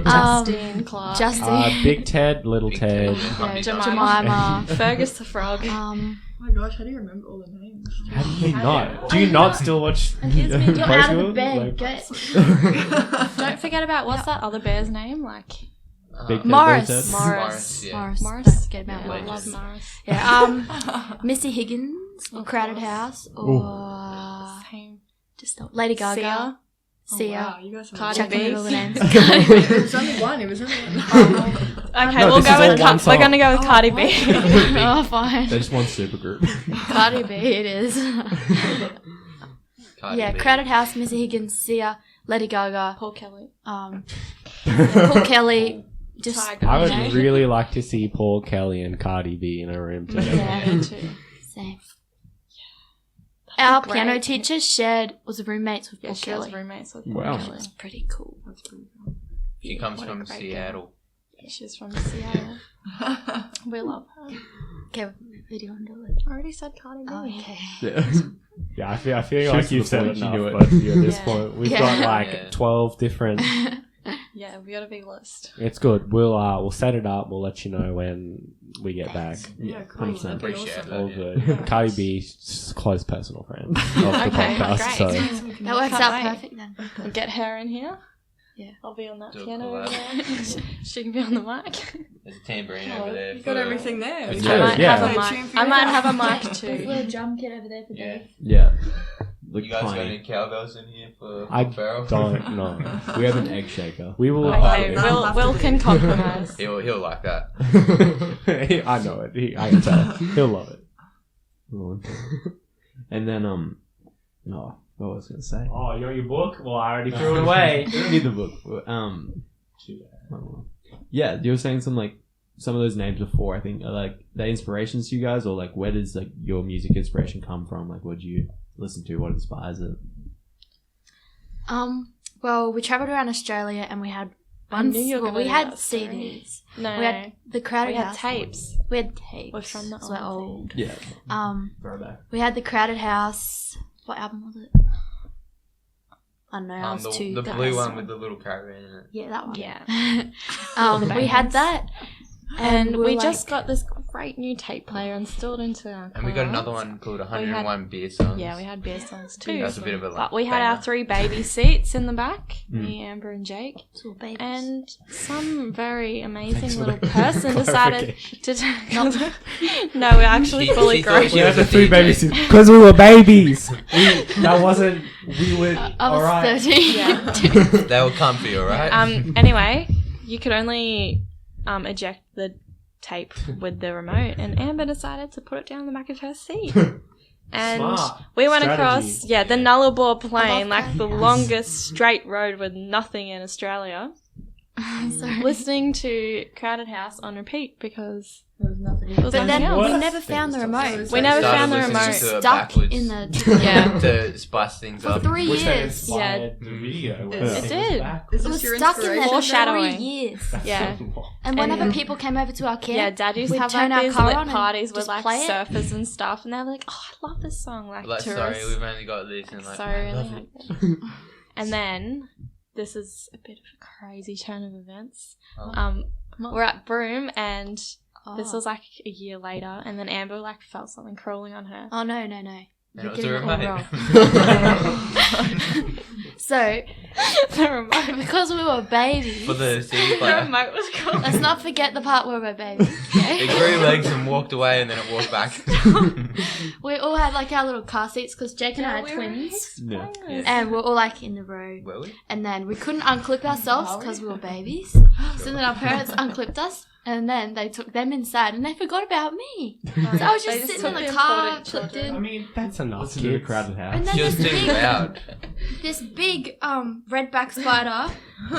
cast of Justine Clark. Justin. Big Ted, Little Big Ted. Ted. Yeah, Jemima. Jemima. Fergus the Frog. Oh my gosh, how do you remember all the names? How do you not? Do you not still watch? You're Play out of School? the bed. Like, Go. Don't forget about what's that other bear's name? Like Big Ted, Morris. Little Ted? Morris. Yeah. Morris. Morris. Don't forget about Yeah, I Morris. love Morris. Yeah. Missy Higgins, or Crowded House, or Same. just Lady Gaga. Sia. Oh, Sia. wow, you guys have Cardi Chucking B. in all the names. It was only one. It was only one. Okay, No, we'll this is go all with one we're song. gonna go with Cardi B. Oh, fine. They're just one super group. Cardi B, it is. Cardi Yeah, B. Crowded House, Missy Higgins, Sia, Lady Gaga, Paul Kelly. Paul Kelly. Just Tiger. I would Okay. really like to see Paul Kelly and Cardi B in a room together. Yeah. Me too. same. Our Great. piano teacher was roommates with Yeah, Paul she was Kelly. roommates with Wow. Paul Kelly. That's pretty cool. That's pretty cool. She comes What a from great Seattle. She's from Seattle. We love her. Okay, who do you want to do it? I already said Cardi B. Oh, okay. Yeah. Yeah, I feel She was like to you've the said point, she enough, knew it. both of you at this Yeah. point. We've Yeah. got like Yeah. 12 different. Yeah, we got a big list. It's good. We'll set it up. We'll let you know when we get back. Yeah, cool. 100%. That'd be Appreciate awesome. that. All Yeah. good. Cardi B, close personal friend of the Okay, podcast. great. So That works Can't out wait. perfect then. We'll get her in here. Yeah. I'll be on that Do a piano collab. over there. She can be on the mic. There's a tambourine Oh, over there. you've got for- everything there. It's We good, can I might yeah. have a play tune mic. for I you. might have a mic There's a too. little drum kit over there for Yeah. Dave. Yeah. Look You guys got tiny. any cowbells in here for I Ferrell? don't know. We have an egg shaker. We will. Okay, That'll Will, have to Will do. can compromise. He'll like that. I know it. I can tell. He'll love it. And then what was I gonna say? Oh, you want your book? Well, I already threw it away. We don't need the book. Yeah, you were saying some of those names before. I think are like the inspirations to you guys, or like where does like your music inspiration come from? Like, what do you listen to? What inspires it? Well, we travelled around Australia and we had I knew you were well, gonna we do had that story. CDs. No, We had the Crowded we had House. tapes. We had tapes. We're from the So we're old old. Yeah, throwback. We had the Crowded House. What album was it? I don't know. I was too. the that blue was- one with the little caravan in it. Yeah, that one. Yeah. We had bands. that, And we were just got this great new tape player installed into our And we got car. another one called 101 Beer Songs. Yeah, we had beer songs too. That's a bit of a But we had our 3 baby seats in the back, me, Amber, and Jake. Little babies. And some very amazing Thanks for little the person decided clarification. to No, we're actually fully she thought grown. she We had was the a 3 DJ. babies because we were babies. That wasn't. We were. I was alright. 13. Yeah. They were comfy, alright? Anyway, you could only eject the tape with the remote, and Amber decided to put it down the back of her seat. And Smart. we went Strategy. across, the Nullarbor Plain, love like the that. longest straight road with nothing in Australia, Sorry. listening to Crowded House on repeat because There was nothing. it was But then nothing we else. never found the remote. We never Started found the listening remote. to it Stuck backwards. in the Yeah. to spice things for up. 3 Which then years. inspired the video. It did. Is It this was your stuck in there inspiration? for 3 Foreshadowing. years. Yeah. And whenever And- people came over to our camp, Yeah, Dad used to we'd have turn like our these car lit on and parties with just like play it. surfers and stuff, and they're like, "Oh, I love this song!" Like Like, tourists. sorry, we've only got this. And like, So I love really it. And then this is a bit of a crazy turn of events. Oh. We're at Broome, and this Oh. was like a year later, and then Amber like felt something crawling on her. Oh, no. And You're it was a getting it all remote. wrong. So, The remote. because we were babies, For the CD The player. remote was crawling. let's not forget the part where we're babies. Okay? It grew legs and walked away, and then it walked back. We all had like our little car seats because Jake and I are twins, Yeah. and we're all like in the row. Were we? And then we couldn't unclip ourselves because we were babies. So then our parents unclipped us, and then they took them inside, and they forgot about me. So I was They just just sitting in took the the car, important clipped children. in. mean, that's enough. Listen to a crowded And house. then She was this too big, loud. this big redback spider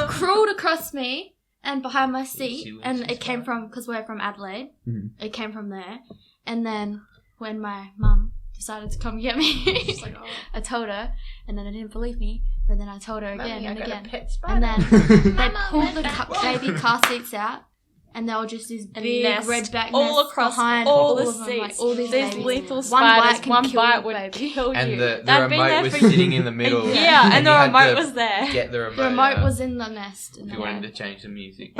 crawled across me and behind my seat, She was and a it came spider. from, because we're from Adelaide, Mhm. it came from there. And then when my mum decided to come get me, I told her, and then I didn't believe me, but then I told her again and again. And then they pulled the baby car seats out, and they were just this big nest redback all nest across behind all the of them, like, seats. all these These babies. lethal One spiders, bite can one kill bite you, would baby. kill you. And the They'd been remote there was for sitting in the middle. Yeah, and the you had remote to was there. Get the remote. The remote out was in the nest. And if you then wanted to change the music.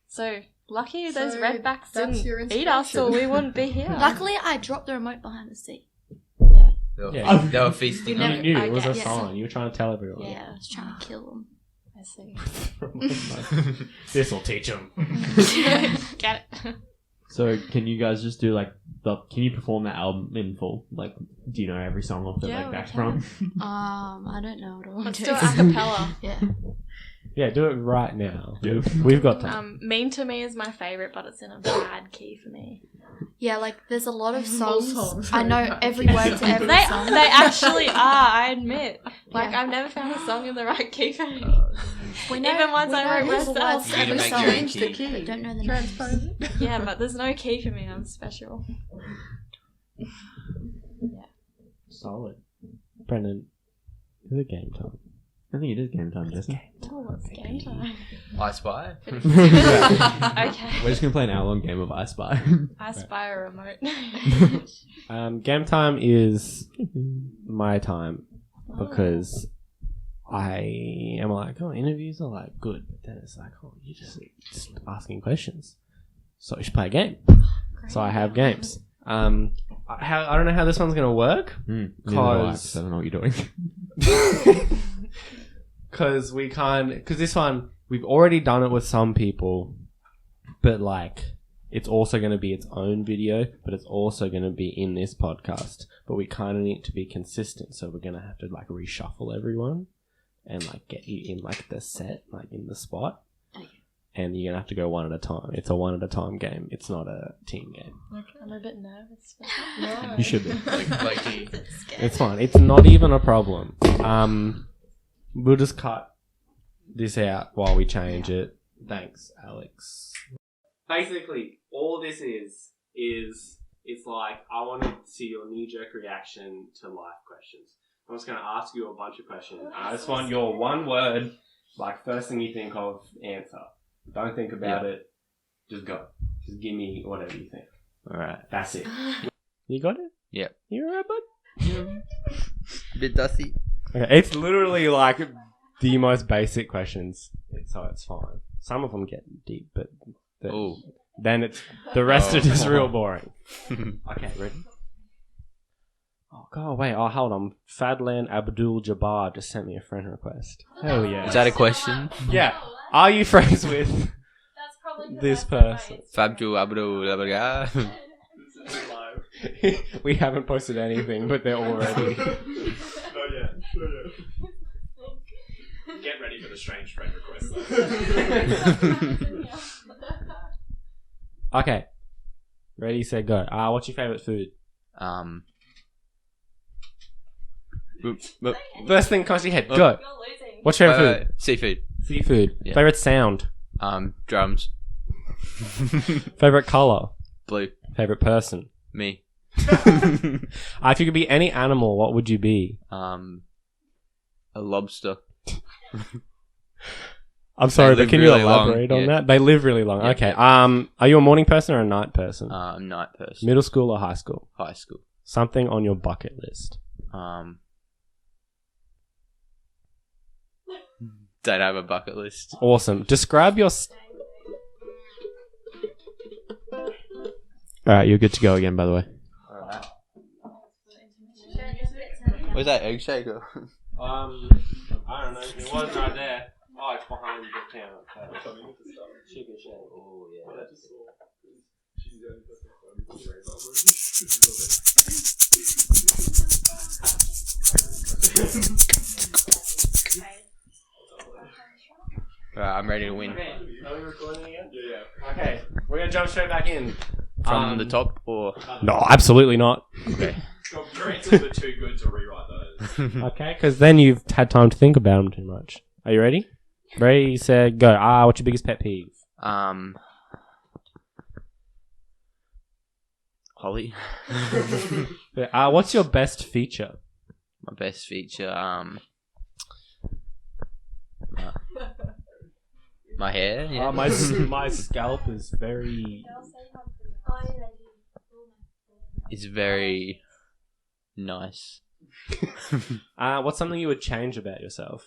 So lucky those So redbacks that's your didn't eat us, or we wouldn't be here. luckily, I dropped the remote behind the seat. They were, Yeah. they were feasting You on never- You it. knew it was a Okay, yeah. sign. You were trying to tell everyone. Yeah, I was trying to kill them. I see. This will teach them. Get it. So can you guys just do like can you perform that album in full? Like, do you know every song off it, Yeah, like we back can. from? I don't know what I want Let's to do it a cappella. Yeah. Yeah, do it right now. Yeah. We've got time. Mean to Me is my favourite, but it's in a bad key for me. Yeah, like there's a lot of All songs. songs I are know bad. every word to every They song. they actually are, I admit. Like, Yeah. I've never found a song in the right key for me. We know, Even ones we I know wrote all the myself. words to You every need to song. make your own Change the key. key. But don't know the names. Transpose it. Yeah, but there's no key for me. I'm special. Solid. Brendan, is it game time? I think it is game time, Jesse. Oh, what's game time? I Spy. Okay. We're just gonna play an hour-long game of I Spy. I spy a remote. Game time is my time because I am like, oh, interviews are like good, but then it's like, oh, you're just asking questions. So you should play a game. So I have games. I don't know how this one's gonna work Neither do I, 'cause I don't know what you're doing. because this one we've already done it with some people, but like it's also going to be its own video, but it's also going to be in this podcast. But we kind of need to be consistent, so we're going to have to like reshuffle everyone and like get you in like the set, like in the spot. And you're gonna have to go one at a time. It's a one at a time game. It's not a team game. I'm a bit nervous. You should be. like he, It's fine. It's not even a problem. We'll just cut this out while we change it. Thanks, Alex. Basically, all this is it's like I want to see your knee-jerk reaction to life questions. I'm just going to ask you a bunch of questions. I just want your one word, like first thing you think of, answer. Don't think about it. Just go. Just give me whatever you think. alright. That's it. You got it? Yep. You alright, bud? Bit dusty. Okay, it's literally like the most basic questions, so it's fine. Some of them get deep, but Ooh. then it's the rest are just real boring. Oh. Okay, ready? Oh, go away. Oh, hold on. Fadlan Abdul Jabbar just sent me a friend request. Hell yeah. Is that a question? Yeah. Are you friends with That's probably this person? Fabju Abdul Labarga. We haven't posted anything, but they're already. Get ready for the strange friend request. Okay. Ready, set, go. What's your favourite food? First thing comes to your head. Go. You're losing. What's your favourite food? Seafood. Seafood. Yeah. Favourite sound. Drums. Favorite color. Blue. Favorite person. Me. If you could be any animal, what would you be? A lobster. I'm sorry, They but can live you really long, elaborate on yeah. that? They live really long. Yeah. Okay. Are you a morning person or a night person? Night person. Middle school or high school? High school. Something on your bucket list. Don't have a bucket list. Awesome. Describe your... Alright, you're good to go again, by the way. Was that egg shaker? I don't know. It was right there. Oh, it's behind the counter. Chicken shake. Oh yeah. Right, I'm ready to win. Are we recording again? Yeah. Okay, we're gonna jump straight back in. From the top or? No, absolutely not. Okay. Your answers are too good to rewrite those. Okay, because then you've had time to think about them too much. Are you ready? Ready, set, go. What's your biggest pet peeve? Holly. What's your best feature? My best feature, my hair. Yeah. My scalp is very... It's very nice. What's something you would change about yourself?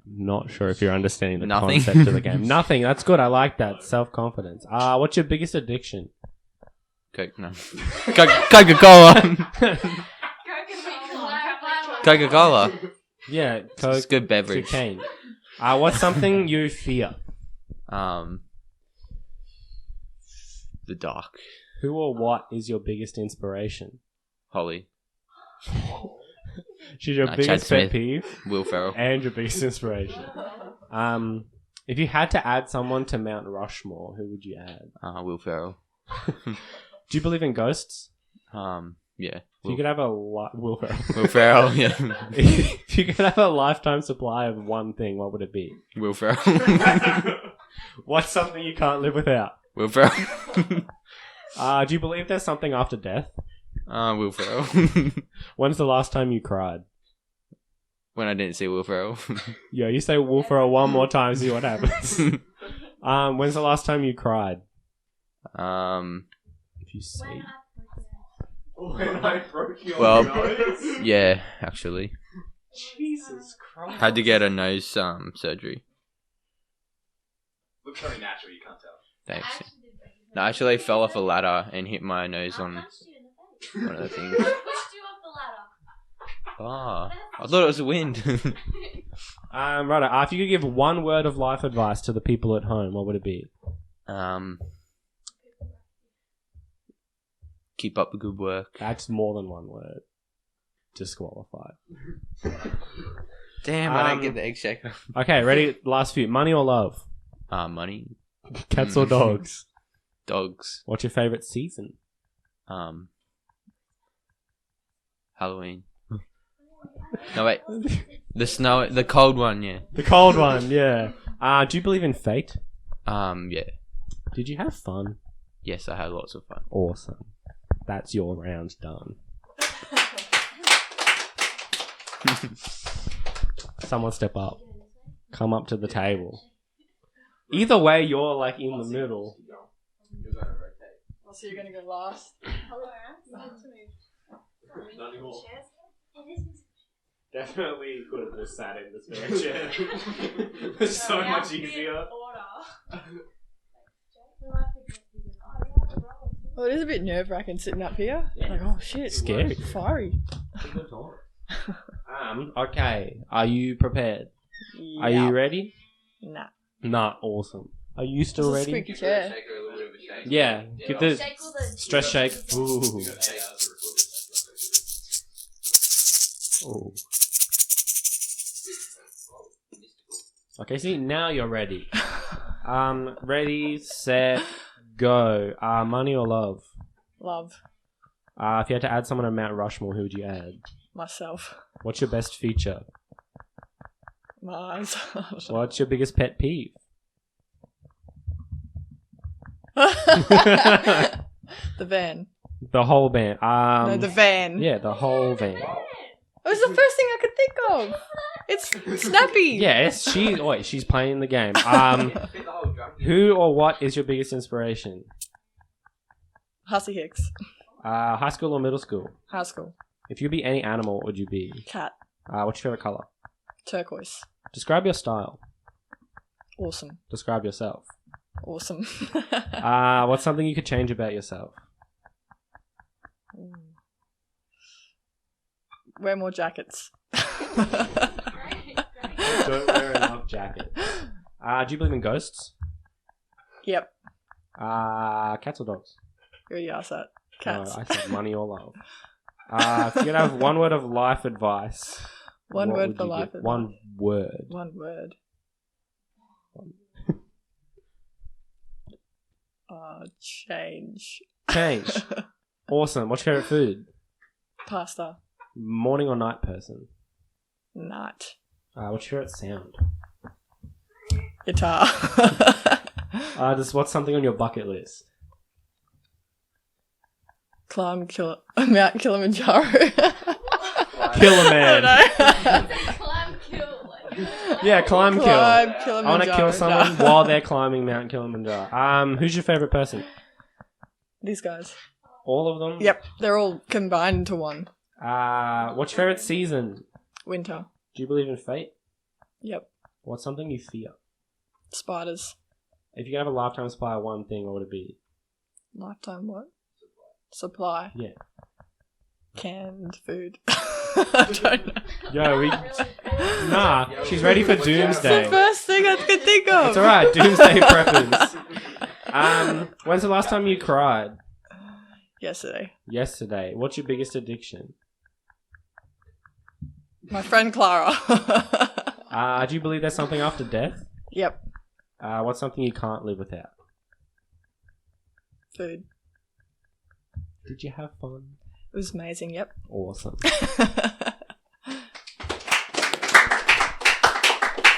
Not sure if you're understanding the Nothing. concept of the game. Nothing. That's good. I like that. Self-confidence. What's your biggest addiction? Coca-Cola. Coca-Cola. Yeah, It's Coke. a good beverage. Cocaine. What's something you fear? The dark. Who or what is your biggest inspiration? Holly. She's your Chad biggest Smith. pet peeve Will Ferrell. and your biggest inspiration. If you had to add someone to Mount Rushmore, who would you add? Will Ferrell. Do you believe in ghosts? Yeah. If you could have Will Ferrell. Will Ferrell, yeah. If you could have a lifetime supply of one thing, what would it be? Will Ferrell. What's something you can't live without? Will Ferrell. Do you believe there's something after death? Will Ferrell. When's the last time you cried? When I didn't see Will Ferrell. Yeah, you say Will Ferrell one more time, see what happens. When's the last time you cried? If you see. When I broke your Well, nose. yeah, actually. Jesus Christ. Had to get a nose surgery. Looks very natural, you can't tell. Thanks. No, actually I fell off a ladder and hit my nose on one of the things. Ah, I thought it was the wind. Right. If you could give one word of life advice to the people at home, what would it be? Keep up the good work. That's more than one word. Disqualified. Damn, I don't get the egg shaker. Okay, ready? Last few. Money or love? Money. Cats or dogs? Dogs. What's your favourite season? Halloween. No, wait. The cold one, yeah. The cold one, yeah. Do you believe in fate? Yeah. Did you have fun? Yes, I had lots of fun. Awesome. That's your round done. Someone step up. Come up to the table. Either way, you're like in the middle. So you're gonna go last. Definitely could have just sat in the spare chair. It's so much easier. Well, it is a bit nerve-wracking sitting up here. Like, oh shit, Scary. Fiery. Okay. Are you prepared? Are you ready? Nah. Nah, awesome. Are you still This is a ready? squeaky chair. Yeah. Give the stress shake. Ooh. Ooh. Okay, see, now you're ready. Ready, set, go. Money or love? Love. If you had to add someone to Mount Rushmore, who would you add? Myself. What's your best feature? My eyes. What's your biggest pet peeve? The van. The whole band. No, the van. Yeah, the whole van. It was the first thing I could think of. It's Snappy. Yes, she's playing the game. Who or what is your biggest inspiration? Hussy Hicks. High school or middle school? High school. If you could be any animal, what would you be? Cat. What's your favorite color? Turquoise. Describe your style. Awesome. Describe yourself. Awesome. What's something you could change about yourself? Wear more jackets. Don't wear enough jacket. Do you believe in ghosts? Yep. Cats or dogs? You already asked that. Cats. No, I said money or love. If you could have one word of life advice. One what word would for you life give? advice. One word. One word. Change. Change. Awesome. What's your favorite food? Pasta. Morning or night person? Night. What's your favorite sound? Guitar. What's something on your bucket list? Climb Mount Kilimanjaro. Kill a man. Climb, kill. Yeah, climb kill. Climb I Kilimanjaro. want to kill someone while they're climbing Mount Kilimanjaro. Who's your favorite person? These guys. All of them? Yep, they're all combined into one. What's your favorite season? Winter. Do you believe in fate? Yep. What's something you fear? Spiders. If you could have a lifetime supply of one thing, what would it be? Lifetime what? Supply. Yeah. Canned food. I don't know. Yo, Nah, she's ready for doomsday. It's the first thing I could think of. It's alright, doomsday preppers. When's the last time you cried? Yesterday. Yesterday. What's your biggest addiction? My friend Clara. Do you believe there's something after death? Yep. What's something you can't live without? Food. Did you have fun? It was amazing, yep. Awesome.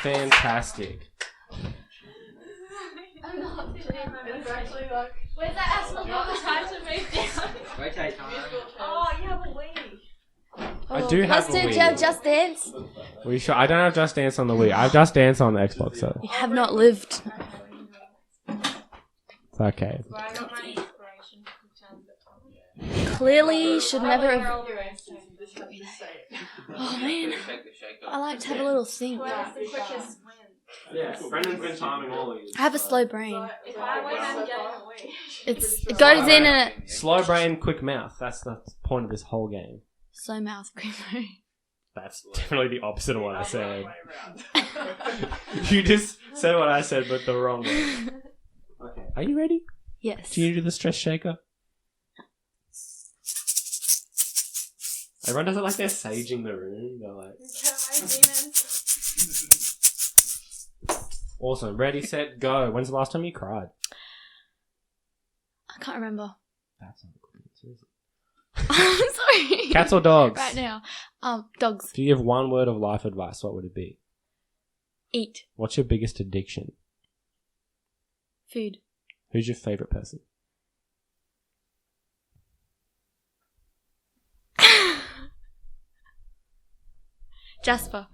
Fantastic. Where's that asthma bubble time to move down? Oh, you have a wee. I do have Let's do a Wii. Just Dance. We sure? I don't have Just Dance on the Wii. I have Just Dance on the Xbox, so You have not lived. it's okay. I got my inspiration from Clearly should never have. Oh man, I like to have a little think. the quickest win? Yeah, Brendan's been timing all of you. I have a slow brain. If I win, I'm getting a wee. It goes in and it. Slow brain, quick mouth. That's the point of this whole game. Slow mouth, quick brain. That's definitely the opposite of what I said. You just said what I said, but the wrong way. Okay. Are you ready? Yes. Do you do the stress shaker? Everyone does it like they're saging the room. They're like, awesome. Ready, set, go. When's the last time you cried? I can't remember. That's not a good answer, is it? I'm sorry. Cats or dogs? Right now. Dogs. If you give one word of life advice, what would it be? Eat. What's your biggest addiction? Food. Who's your favourite person? Jasper.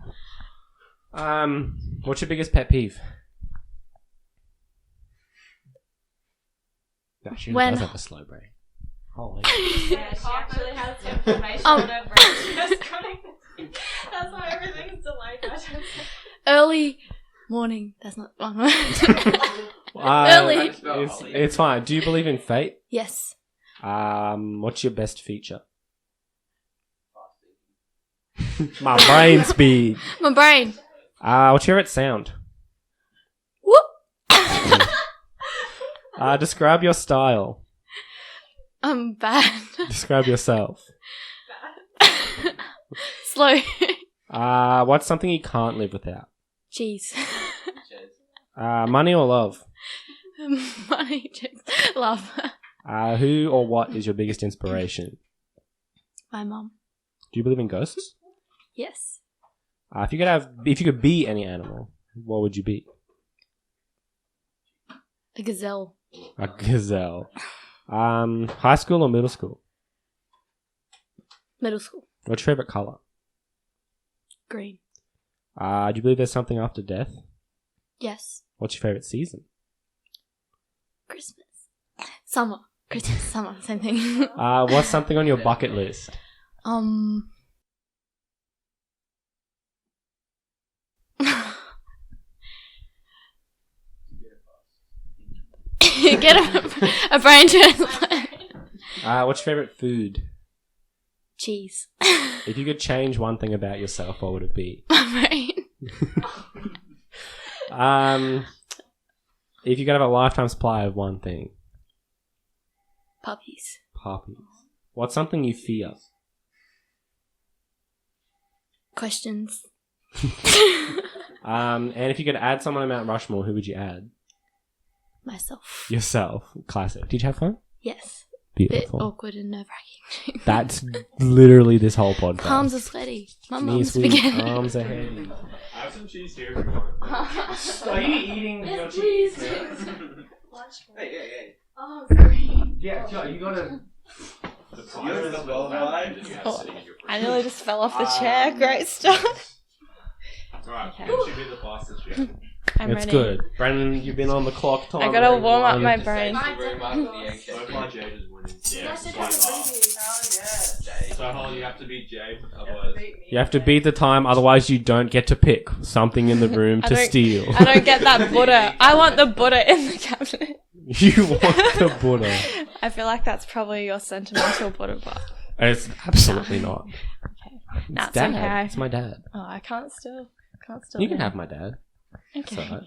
What's your biggest pet peeve? No, she When- does have a slow brain. Holy. Yeah, she actually has information Oh. on her brain. Just running. That's why everything's delayed. Early morning. That's not one word. Early. It's fine. Do you believe in fate? Yes. What's your best feature? My brain speed. My brain. What's your favorite sound? Whoop. Describe your style. I'm bad. Describe yourself. Slow. What's something you can't live without? Cheese. Money or love? Money. Chicks. Love. Who or what is your biggest inspiration? My mum. Do you believe in ghosts? Yes. If you could be any animal, what would you be? A gazelle. A gazelle. High school or middle school? Middle school. What's your favorite color? Green. Do you believe there's something after death? Yes. What's your favorite season? Christmas. Summer. Christmas, summer, same thing. What's something on your bucket list? Get a brain transplant. What's your favorite food? Cheese. If you could change one thing about yourself, what would it be? My brain. If you could have a lifetime supply of one thing. Puppies. Puppies. What's something you fear? Questions. And if you could add someone to Mount Rushmore, who would you add? Myself. Yourself. Classic. Did you have fun? Yes. Bit Beautiful. awkward and nerve-wracking. That's literally this whole podcast. Palms are sweaty. My Knees mum's weak, spaghetti. arms are heavy. I have some cheese here if you want. Are you eating your cheese? Hey. Oh, sorry. Yeah, Joe, you gotta... I nearly just fell off the chair. Great start. Alright, Okay. it should be the fastest yet. I'm It's ready. good. Brandon, you've been on the clock time. I gotta warm up my brain. So far, Jade is winning. Yeah, by far. So, Holly, you have to beat Jade, otherwise... You have to beat the time, otherwise you don't get to pick something in the room I to don't- steal. I don't get that butter. I want the butter in the cabinet. You want the butter. I feel like that's probably your sentimental butter bar. It's absolutely not. Nah, it's Dad. okay. It's my dad. Oh, I can't still. You can have my dad. Okay.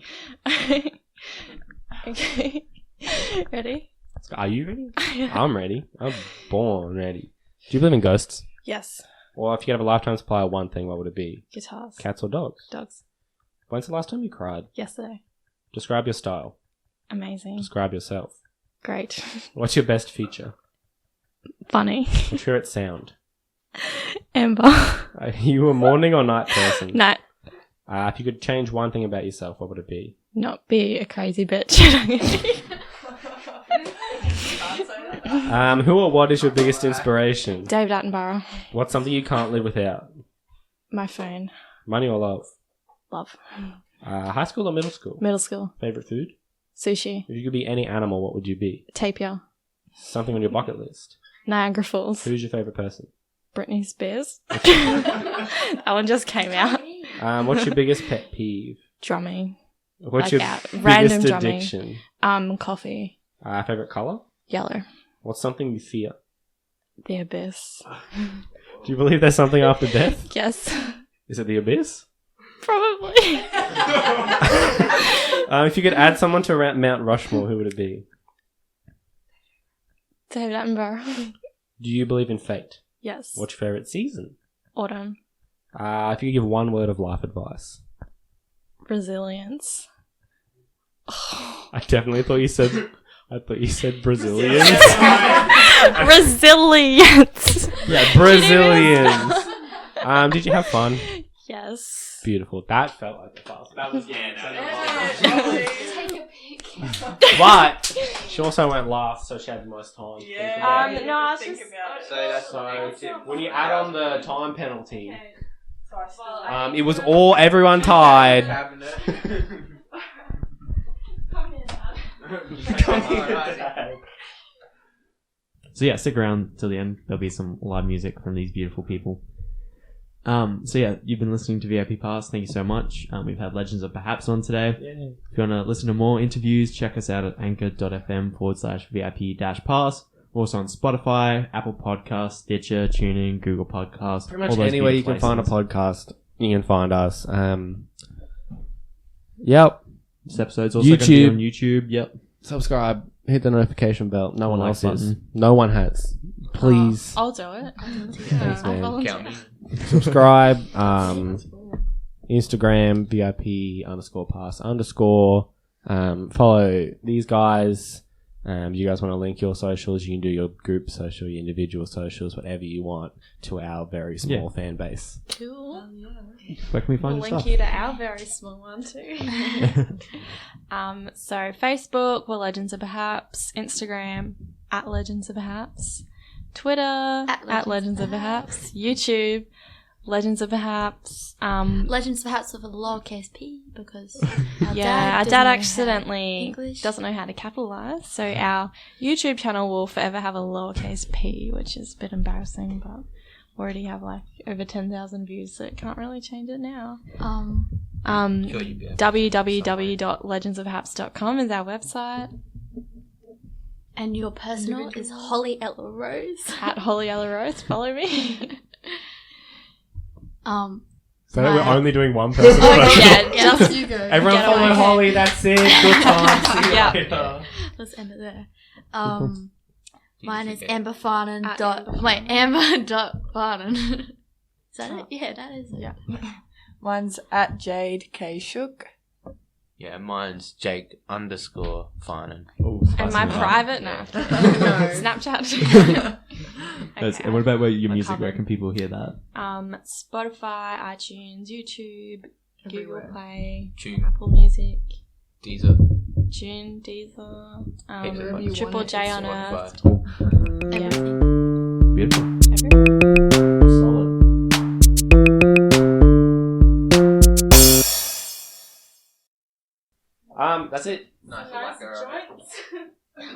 It's Okay. Ready? Are you ready? I'm ready. I'm born ready. Do you believe in ghosts? Yes. Or if you could have a lifetime supply of one thing, what would it be? Guitars. Cats or dogs? Dogs. When's the last time you cried? Yesterday. Describe your style. Amazing. Describe yourself. Great. What's your best feature? Funny. What's your favorite sound? Amber. Are you a morning or night person? Night. If you could change one thing about yourself, what would it be? Not be a crazy bitch. Who or what is your biggest inspiration? David Attenborough. What's something you can't live without? My phone. Money or love? Love. High school or middle school? Middle school. Favorite food? Sushi. If you could be any animal, what would you be? Tapir. Something on your bucket list. Niagara Falls. Who's your favorite person? Britney Spears. That one just came out. What's your biggest pet peeve? Drumming. What's Like your that. biggest Random drumming. addiction? Coffee. Favorite color? Yellow. What's something you fear? The abyss. Do you believe there's something after death? Yes. Is it the abyss? Probably. If you could add someone to Mount Rushmore, who would it be? David Attenborough. Do you believe in fate? Yes. What's your favorite season? Autumn. If you could give one word of life advice. Resilience. I definitely thought you said. I thought you said Brazilians. Resilience. Yeah, Brazilians. Did you have fun? Yes. Beautiful. That felt like the fast. That was Yeah, Take a pic. But she also went last, so she had the most time. to think Yeah. about it. No, I was just. So that's So when you add on the time penalty, Well, it was all everyone tied. cabinet. So yeah, stick around till the end. There'll be some live music from these beautiful people. So yeah, you've been listening to VIP Pass. Thank you so much. We've had Legends of Perhaps on today. If you want to listen to more interviews, check us out at anchor.fm/VIP-pass. We're also on Spotify, Apple Podcasts, Stitcher, TuneIn, Google Podcasts. Pretty much all those anywhere you beautiful can find a places. podcast, you can find us. Yep. This episode's also going to be YouTube. on YouTube. Yep. Subscribe. Hit the notification bell. No one Like else is. button. No one has. Please I'll do it. Thanks, I'll man. volunteer. Count me. subscribe. Instagram VIP_pass_. Follow these guys. You guys want to link your socials? You can do your group social, your individual socials, whatever you want to our very small fan base. Cool. Where can we find We'll your link stuff? you to our very small one too. So Facebook, we're Legends of Perhaps. Instagram, @Legends of Perhaps. Twitter, Legends @Legends of Perhaps. YouTube, Legends of Perhaps. Legends perhaps with a lowercase p because our Our dad dad know accidentally English. doesn't know how to capitalize, so our YouTube channel will forever have a lowercase p, which is a bit embarrassing, but we already have like over 10,000 views, so it can't really change it now. Sure you'd be able to www.legendsofhaps.com is our website. And your personal is Holly Ella Rose. At Holly Ella Rose, follow me. So we're only doing one person. Just You go. Everyone Get follow away. Holly. That's it. Good time. See you Yeah. later. Let's end it there. Mine is Okay. Amber Farnan. At Amber.Farnan. Is that it? Yeah, that is it. Yeah. Mine's at Jade K Shook. Yeah, mine's Jake_Farnan. Oh, and my spicy. private Snapchat. That's- Okay. And what about your We're music? Where covered. can people hear that? Spotify, iTunes, YouTube, Everywhere. Google Play, Tune, Apple Music, Deezer, Tune, Deezer, Wherever you Triple want it, J it's on Earth. Spotify. Yeah. Beautiful. Solid. That's it. Nice lacquer on it.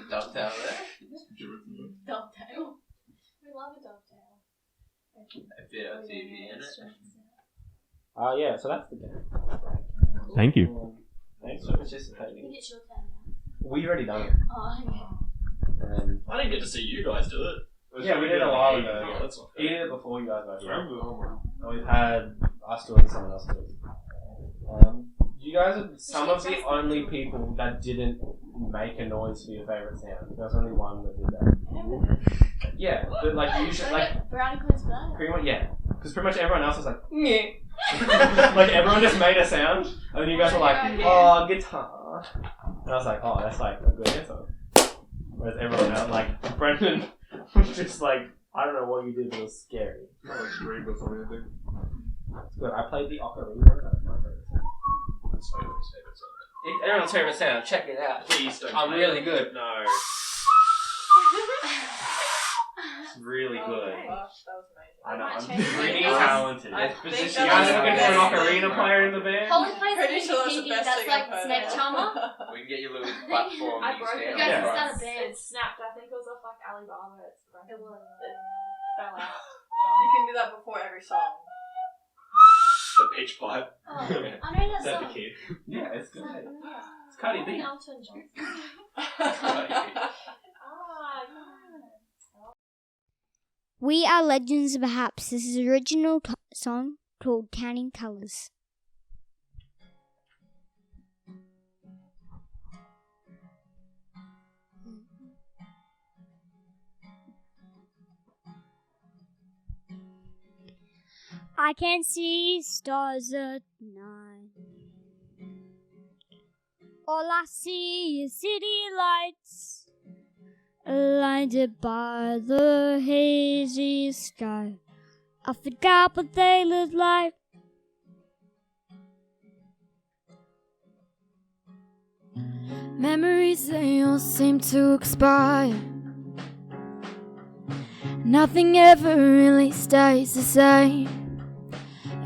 Dovetail there. Dovetail. We love a dovetail. A bit of TV in it. Yeah. So that's the game. Thank you. Thanks for participating. It's your turn We already done it. now. Oh, I didn't get to see you guys do it. Yeah, we did it a while ago. Oh, that's not He did it before you guys were here. fair. And we've had us doing someone else do it. You guys are some of the only people that didn't make a noise for your favourite sound. There was only one that did that. Yeah, but like usually, like Brownie Quiz Brownie. pretty much, yeah, because pretty much everyone else was like, "Nyeh." Like everyone just made a sound, and then you guys were like, "Oh, guitar," and I was like, "Oh, that's like a good answer." Whereas everyone else, like Brendan, was just like, "I don't know what you did, but it was scary." Not like scream or something, I think. It's good. I played the ocarina. That's my favourite sound. It's everybody's favourite song. It's everyone's favourite sound. Check it out. Please don't. I'm play really it. good. No. It's really good. Gosh, that was amazing. I know. I'm Might change pretty my talented. I You think guys that are was looking the for an best ocarina thing. player in the band? Holly plays Pretty sure that's the Pinky, best that's thing like I've heard. Snake Charmer. We can get you a little platform. I you broke stand it. You guys on, can right? start a band. It snapped. I think it was off like Alibaba. It was. It fell out. You can do that before every song. The pitch pipe. Oh, I know that Is that the song. kid? Yeah, it's good. Yeah. It's Cardi B. Elton John. We are Legends of Perhaps. This is an original song called Counting Colours. I can see stars at night. All I see is city lights, blinded by the hazy sky. I forgot what they look like. Memories, they all seem to expire. Nothing ever really stays the same.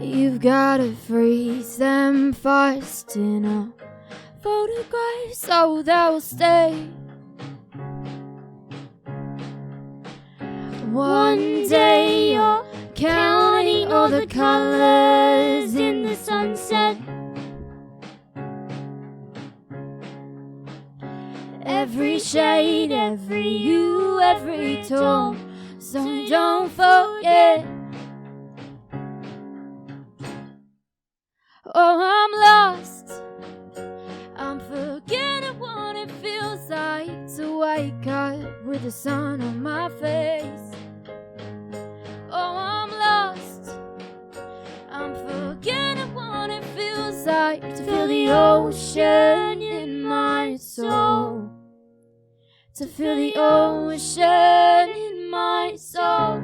You've gotta freeze them fast in a photograph so they'll stay. One day you're counting all the colors in the sunset. Every shade, every hue, every tone. So don't forget. Oh, I'm lost. I'm forgetting what it feels like to wake up with the sun on my face. Oh, I'm lost. I'm forgetting what it feels like to feel the ocean in my soul. To feel the ocean in my soul.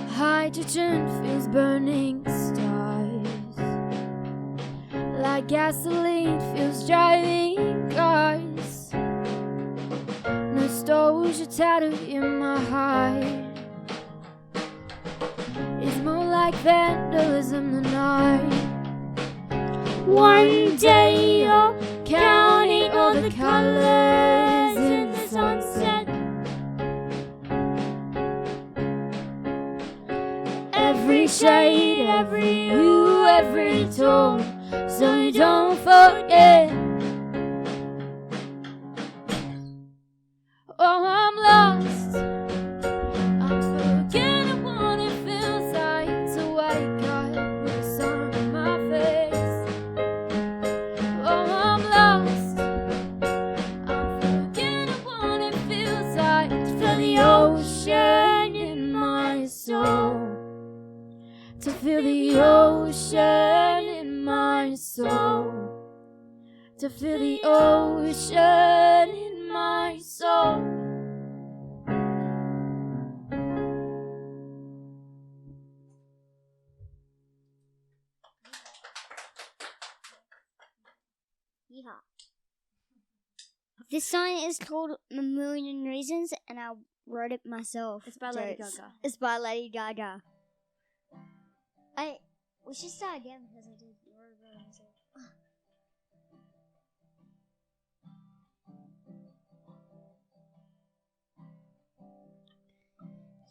Hydrogen feels burning stars, like gasoline feels driving cars. No nostalgia tattoo in my heart. It's more like vandalism tonight. One day you're counting all the colors in the sunset. Every shade, every hue, every tone, so you don't forget. Oh, I'm lost. I'm forgetting what it feels like to wake up with the sun on my face. Oh, I'm lost. I'm forgetting what it feels like to feel the ocean in my soul. To feel the ocean in my soul. To feel the ocean in my soul. Yeehaw. This song is called A Million Reasons, and I wrote it myself. It's by Lady Gaga. It's by Lady Gaga. We should start again because I did wrote it by myself.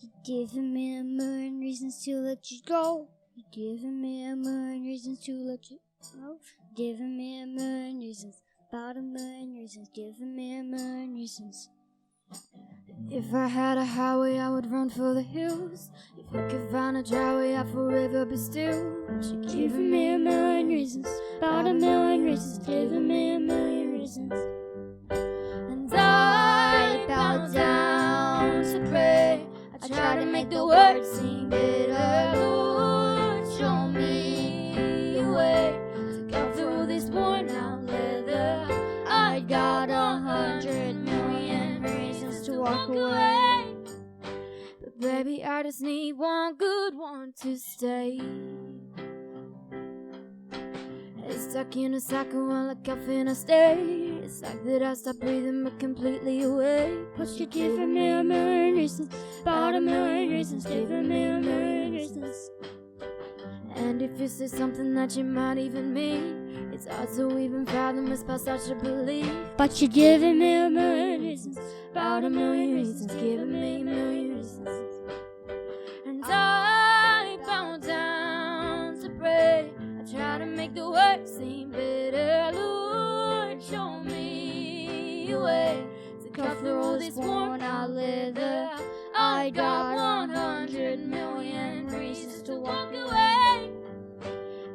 You're giving me a million reasons to let you go. You're giving me a million reasons to let you go. Giving me a million reasons, about a million reasons. Giving me a million reasons. If I had a highway, I would run for the hills. If I could find a dry way, I'd forever be still. You're giving me a million reasons, about a million reasons. Giving me a million reasons. And I bow down to pray. I try to make the words seem bitter. Lord, show me a way to get through this worn out leather. I got 100 million reasons to walk away, but baby, I just need one good one to stay. It's stuck in a cycle while I cough and I stay. It's like that I stop breathing but completely away. But you're giving me a million reasons, about a million reasons. Giving me a million reasons. And if you say something that you might even mean, it's hard to even fathom it's past such a belief. But you're giving me a million reasons, about a million reasons. Giving me a million reasons. And I bow down to pray. I try to make the words seem bitter. Lord, show me a way to cut through all this worn out leather. I got 100 million reasons to walk away,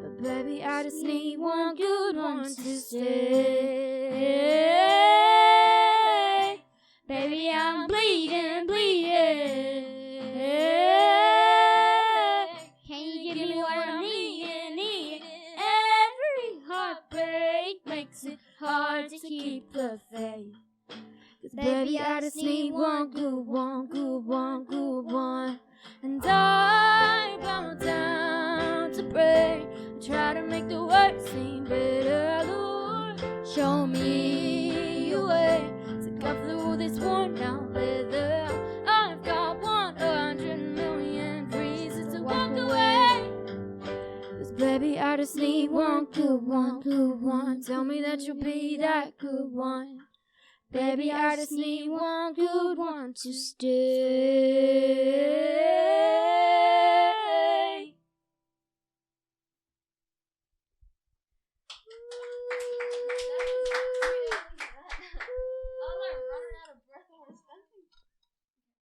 but baby, I just need one good one to stay. Baby, I'm bleeding, bleeding. Can you give me what I need? Every heartbreak makes it hard to keep the faith. 'Cause baby, I just need one good one, good one, good one. And I bow down to pray. I try to make the words seem better. Lord, show me a way to cut through this worn out leather. I've got 100 million reasons to walk away. 'Cause baby, I just need one good one, good one. Tell me that you'll be that good one. Baby, I just need one good one to stay.